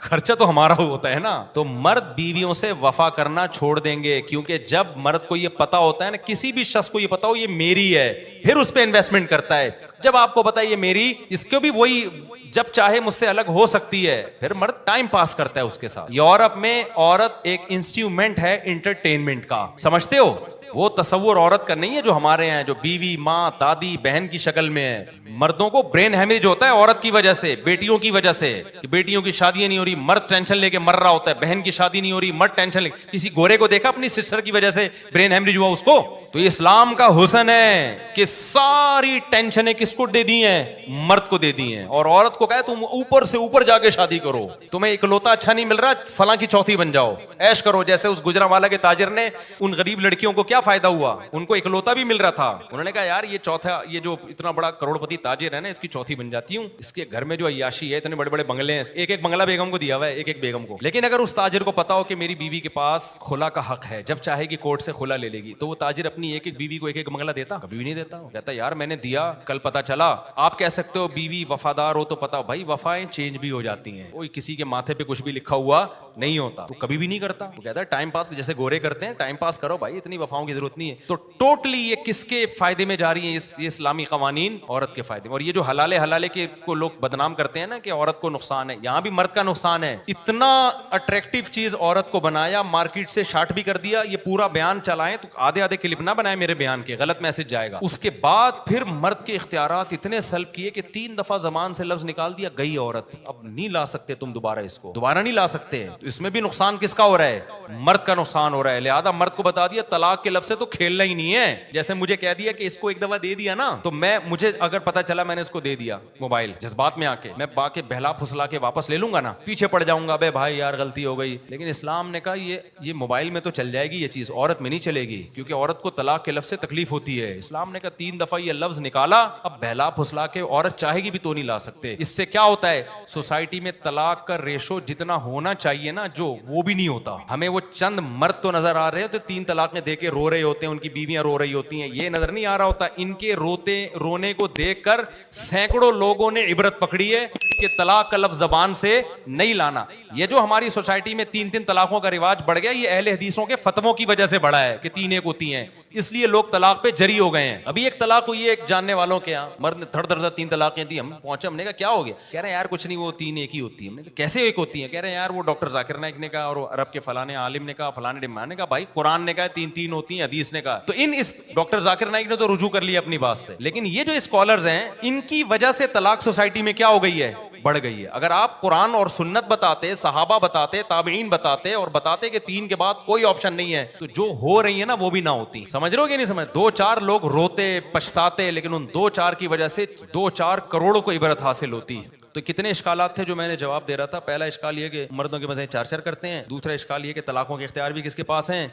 خرچہ تو ہمارا ہوتا ہے نا. تو مرد بیویوں سے وفا کرنا چھوڑ دیں گے, کیونکہ جب مرد کو یہ پتا ہوتا ہے نا, کسی بھی شخص کو یہ پتا ہو یہ میری ہے, پھر اس پہ انویسٹمنٹ کرتا ہے. جب آپ کو پتا ہے یہ میری, اس کو بھی وہی جب چاہے مجھ سے الگ ہو سکتی ہے, پھر مرد ٹائم پاس کرتا ہے اس کے ساتھ. یورپ میں عورت ایک انسٹرومنٹ ہے انٹرٹینمنٹ کا, سمجھتے ہو, وہ تصور عورت کا نہیں ہے جو ہمارے ہیں, جو بیوی ماں دادی بہن کی شکل میں ہے. مردوں کو برین ہیمریج ہوتا ہے عورت کی وجہ سے, بیٹیوں کی وجہ سے, کہ بیٹیوں کی شادیاں نہیں ہو رہی, مرد ٹینشن لے کے مر رہا ہوتا ہے, بہن کی شادی نہیں ہو رہی, مرد ٹینشن لے. کسی گورے کو دیکھا اپنی سسٹر کی وجہ سے برین ہیمریج ہوا اس کو, تو اسلام کا حسن ہے کہ ساری ٹینشنیں کس کو دے دی ہیں؟ مرد کو دے دی ہیں. اور عورت کو کہے تم اوپر سے اوپر جا کے شادی کرو, تمہیں اکلوتا اچھا نہیں مل رہا, فلاں کی چوتھی بن جاؤ, ایش کرو. جیسے اس گجرانوالہ کے تاجر نے ان غریب لڑکیوں کو کیا فائدہ ہوا, ان کو اکلوتا بھی مل رہا تھا. انہوں نے کہا یار یہ چوتھا, یہ جو اتنا بڑا کروڑ پتی تاجر ہے نا, اس کی چوتھی بن جاتی ہوں. اس کے گھر میں جو عیاشی ہے, اتنے بڑے بڑے بنگلے ہیں, ایک ایک بنگلہ بیگم کو دیا ہوا ہے, ایک ایک بیگم کو. لیکن اگر اس تاجر کو پتا ہو کہ میری بیوی کے پاس خلا کا حق ہے, جب چاہے گی کورٹ سے خلا لے لے گی, تو وہ تاجر اپنی ایک ایک بیوی کو ایک ایک بنگلہ دیتا؟ کبھی بھی نہیں دیتا. وہ کہتا یار میں نے دیا, کل پتا چلا. آپ کہہ سکتے ہو بیوی وفادار ہو تو پتا, بھائی وفائیں چینج بھی ہو جاتی ہیں, کوئی کسی کے ماتھے پہ کچھ بھی لکھا ہوا نہیں ہوتا, تو کبھی بھی نہیں کرتا. وہ کہتا ہے ٹائم پاس, جیسے گورے کرتے ہیں, ٹائم پاس کرو بھائی, اتنی وفاؤں کی ضرورت نہیں ہے. تو ٹوٹلی یہ کس کے فائدے میں جا رہی ہیں؟ یہ اسلامی قوانین عورت کے فائدے میں. اور یہ جو حلال کے کو لوگ بدنام کرتے ہیں نا کہ عورت کو نقصان ہے, یہاں بھی مرد کا نقصان ہے. اتنا اٹریکٹیو چیز عورت کو بنایا, مارکیٹ سے شارٹ بھی کر دیا. یہ پورا بیان چلائیں تو آدھے آدھے کلپ نہ بنائے میرے بیان کے, غلط میسج جائے گا. اس کے بعد پھر مرد کے اختیارات اتنے سلب کیے کہ 3 دفعہ زبان سے لفظ نکال دیا, گئی عورت, اب نہیں لا سکتے تم دوبارہ, اس کو دوبارہ نہیں لا سکتے. اس میں بھی نقصان کس کا ہو رہا ہے؟ مرد کا نقصان ہو رہا ہے. لہذا مرد کو بتا دیا طلاق کے لفظ سے تو کھیلنا ہی نہیں ہے. جیسے مجھے کہہ دیا کہ اس کو ایک دفعہ دے دیا نا, تو مجھے اگر پتا چلا میں نے اس کو دے دیا موبائل, جذبات میں آ کے میں با کے بہلا پھسلا کے واپس لے لوں گا نا, پیچھے پڑ جاؤں گا, بے بھائی یار غلطی ہو گئی. لیکن اسلام نے کہا یہ موبائل میں تو چل جائے گی یہ چیز, عورت میں نہیں چلے گی, کیونکہ عورت کو طلاق کے لفظ سے تکلیف ہوتی ہے. اسلام نے کہا 3 دفعہ یہ لفظ نکالا, اب بہلا پھسلا کے عورت چاہے گی بھی تو نہیں لا سکتے. اس سے کیا ہوتا ہے, سوسائٹی میں طلاق کا ریشو جتنا ہونا چاہیے نا, جو وہ بھی نہیں ہوتا. ہمیں وہ چند مرد تو نظر آ رہے ہیں تو 3 طلاقیں دے کے رو رہے ہوتے ہیں, ان کی بیویاں رو رہی ہوتی ہیں, یہ نظر نہیں آ رہا ہوتا. ان کے رونے کو دیکھ کر سینکڑوں لوگوں نے عبرت پکڑی ہے کہ طلاق کا لفظ زبان سے نہیں لانا. یہ جو ہماری سوسائٹی میں 3 طلاقوں کا رواج بڑھ گیا, یہ اہل حدیثوں کے فتووں کی وجہ سے بڑھا ہے کہ 3 ایک ہوتی ہیں, اس لیے لوگ طلاق پہ جری ہو گئے ہیں. ابھی ایک طلاق ہوئی ہے ایک جاننے والوں کے یہاں, مرد نے دھڑ دھڑ 3 طلاقیں دی. ہم پہنچے, ہم نے کہا کیا ہو گیا؟ کہہ رہے ہیں یار کچھ نہیں, وہ 3 ایک ہی ہوتی ہے. ہم نے کہا کیسے ایک ہوتی ہیں؟ کہہ رہے ہیں یار وہ ڈاکٹر ذاکر نائک نے کہا, اور عرب کے فلانے عالم نے کہا, فلانے ڈمان نے کہا. بھائی قرآن نے کہا 3 ہوتی ہیں, حدیث نے کہا. تو اس ڈاکٹر ذاکر نائک نے تو رجوع کر لیا اپنی بات سے, لیکن یہ جو اسکالرز ہیں ان کی وجہ سے طلاق سوسائٹی میں کیا ہو گئی ہے, بڑھ گئی ہے. اگر آپ قرآن اور سنت بتاتے, صحابہ بتاتے, تابعین بتاتے, اور بتاتے کہ 3 کے بعد کوئی آپشن نہیں ہے, تو جو ہو رہی ہے نا وہ بھی نہ ہوتی. سمجھ رہے ہو کہ نہیں سمجھ؟ 2-4 لوگ روتے پچھتاتے, لیکن ان 2-4 کی وجہ سے 2-4 کروڑوں کو عبرت حاصل ہوتی. تو کتنے اشکالات تھے جو میں نے جواب دے رہا تھا. پہلا اشکال یہ کہ مردوں کے مزے 4 کرتے ہیں. دوسرا اشکال یہ کہ طلاقوں کے اختیار بھی کس کے پاس ہیں؟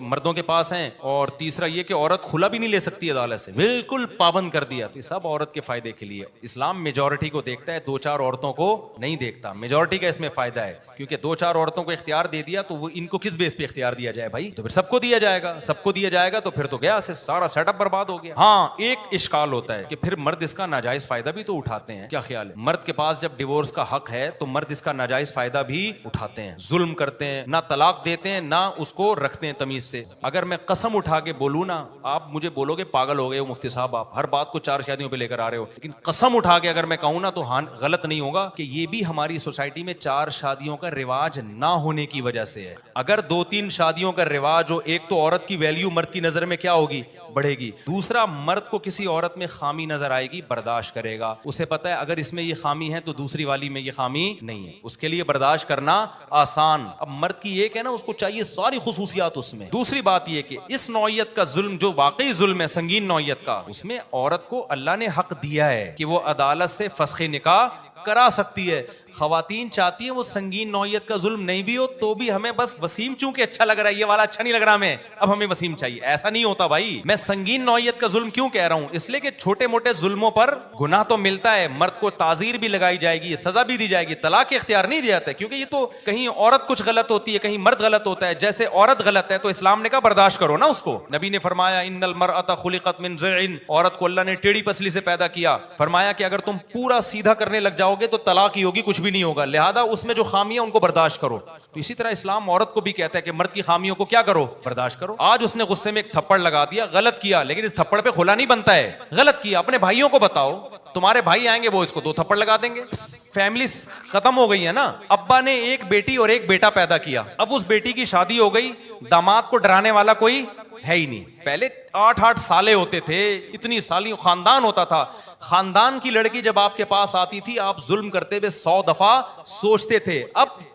مردوں کے پاس ہیں. اور تیسرا یہ کہ عورت کھلا بھی نہیں لے سکتی عدالت سے, بالکل پابند کر دیا. تو سب عورت کے فائدے کے لیے. اسلام میجورٹی کو دیکھتا ہے, 2-4 عورتوں کو نہیں دیکھتا. میجورٹی کا اس میں فائدہ ہے, کیونکہ 2-4 عورتوں کو اختیار دے دیا تو وہ ان کو کس بیس پہ اختیار دیا جائے بھائی؟ تو پھر سب کو دیا جائے گا, سب کو دیا جائے گا تو پھر تو گیا سے سارا سیٹ اپ برباد ہو گیا. ہاں ایک اشکال ہوتا ہے کہ پھر مرد اس کا ناجائز فائدہ بھی تو اٹھاتے ہیں. کیا خیال ہے؟ مرد کے پاس جب ڈیورس کا حق ہے تو مرد اس کا ناجائز فائدہ بھی اٹھاتے ہیں, ظلم کرتے ہیں, نہ طلاق دیتے ہیں نہ اس کو رکھتے ہیں تمیز سے. اگر میں قسم اٹھا کے بولوں نا, آپ مجھے بولو گے پاگل ہو گئے ہو مفتی صاحب, آپ ہر بات کو 4 شادیوں پہ لے کر آ رہے ہو, لیکن قسم اٹھا کے اگر میں کہوں نا تو ہاں غلط نہیں ہوگا کہ یہ بھی ہماری سوسائٹی میں 4 شادیوں کا رواج نہ ہونے کی وجہ سے ہے. اگر 2-3 شادیوں کا رواج ہو, ایک تو عورت کی ویلیو مرد کی نظر میں کیا ہوگی, بڑھے گی. دوسرا, مرد کو کسی عورت میں خامی نظر آئے گی, برداشت کرے گا. اسے پتا ہے اگر اس میں یہ خامی ہے تو دوسری والی میں یہ خامی نہیں ہے, اس کے لیے برداشت کرنا آسان. اب مرد کی ایک ہے نا, اس کو چاہیے ساری خصوصیات اس میں. دوسری بات یہ کہ اس نوعیت کا ظلم جو واقعی ظلم ہے, سنگین نوعیت کا, اس میں عورت کو اللہ نے حق دیا ہے کہ وہ عدالت سے فسخ نکاح کرا سکتی ہے. خواتین چاہتی ہیں وہ سنگین نوعیت کا ظلم نہیں بھی ہو تو بھی ہمیں بس وسیم چونکہ اچھا لگ رہا ہے, یہ والا اچھا نہیں لگ رہا ہمیں, اب ہمیں وسیم چاہیے. ایسا نہیں ہوتا بھائی. میں سنگین نوعیت کا ظلم کیوں کہہ رہا ہوں, اس لیے کہ چھوٹے موٹے ظلموں پر گناہ تو ملتا ہے, مرد کو تعزیر بھی لگائی جائے گی, سزا بھی دی جائے گی, طلاق اختیار نہیں دیا جاتا ہے, کیونکہ یہ تو کہیں عورت کچھ غلط ہوتی ہے, کہیں مرد غلط ہوتا ہے. جیسے عورت غلط ہے تو اسلام نے کہا برداشت کرو نا اس کو. نبی نے فرمایا ان المرأۃ خلقت من ضلع, عورت کو اللہ نے ٹیڑھی پسلی سے پیدا کیا. فرمایا کہ اگر تم پورا سیدھا کرنے لگ جاؤ گے تو طلاق ہی ہوگی, کچھ بھی نہیں ہوگا. لہذا اس میں جو خامیاں ان کو برداشت کرو. تو اسی طرح اسلام عورت کو بھی کہتا ہے کہ مرد کی خامیوں کو کیا کرو, برداشت کرو. آج اس نے غصے میں ایک تھپڑ لگا دیا, غلط کیا, لیکن اس تھپڑ پہ کھلا نہیں بنتا ہے. غلط کیا, اپنے بھائیوں کو بتاؤ, تمہارے بھائی آئیں گے وہ اس کو 2 تھپڑ لگا دیں گے. فیملی ختم ہو گئی ہے نا. ابا نے ایک بیٹی اور ایک بیٹا پیدا کیا, اب اس بیٹی کی شادی ہو گئی, داماد کو ڈرانے والا کوئی ہے ہی نہیں. پہلے 8-8 سالے ہوتے تھے, اتنی سالی خاندان ہوتا تھا. خاندان کی لڑکی جب آپ کے پاس آتی تھی آپ ظلم کرتے ہوئے 100 دفعہ سوچتے تھے. اب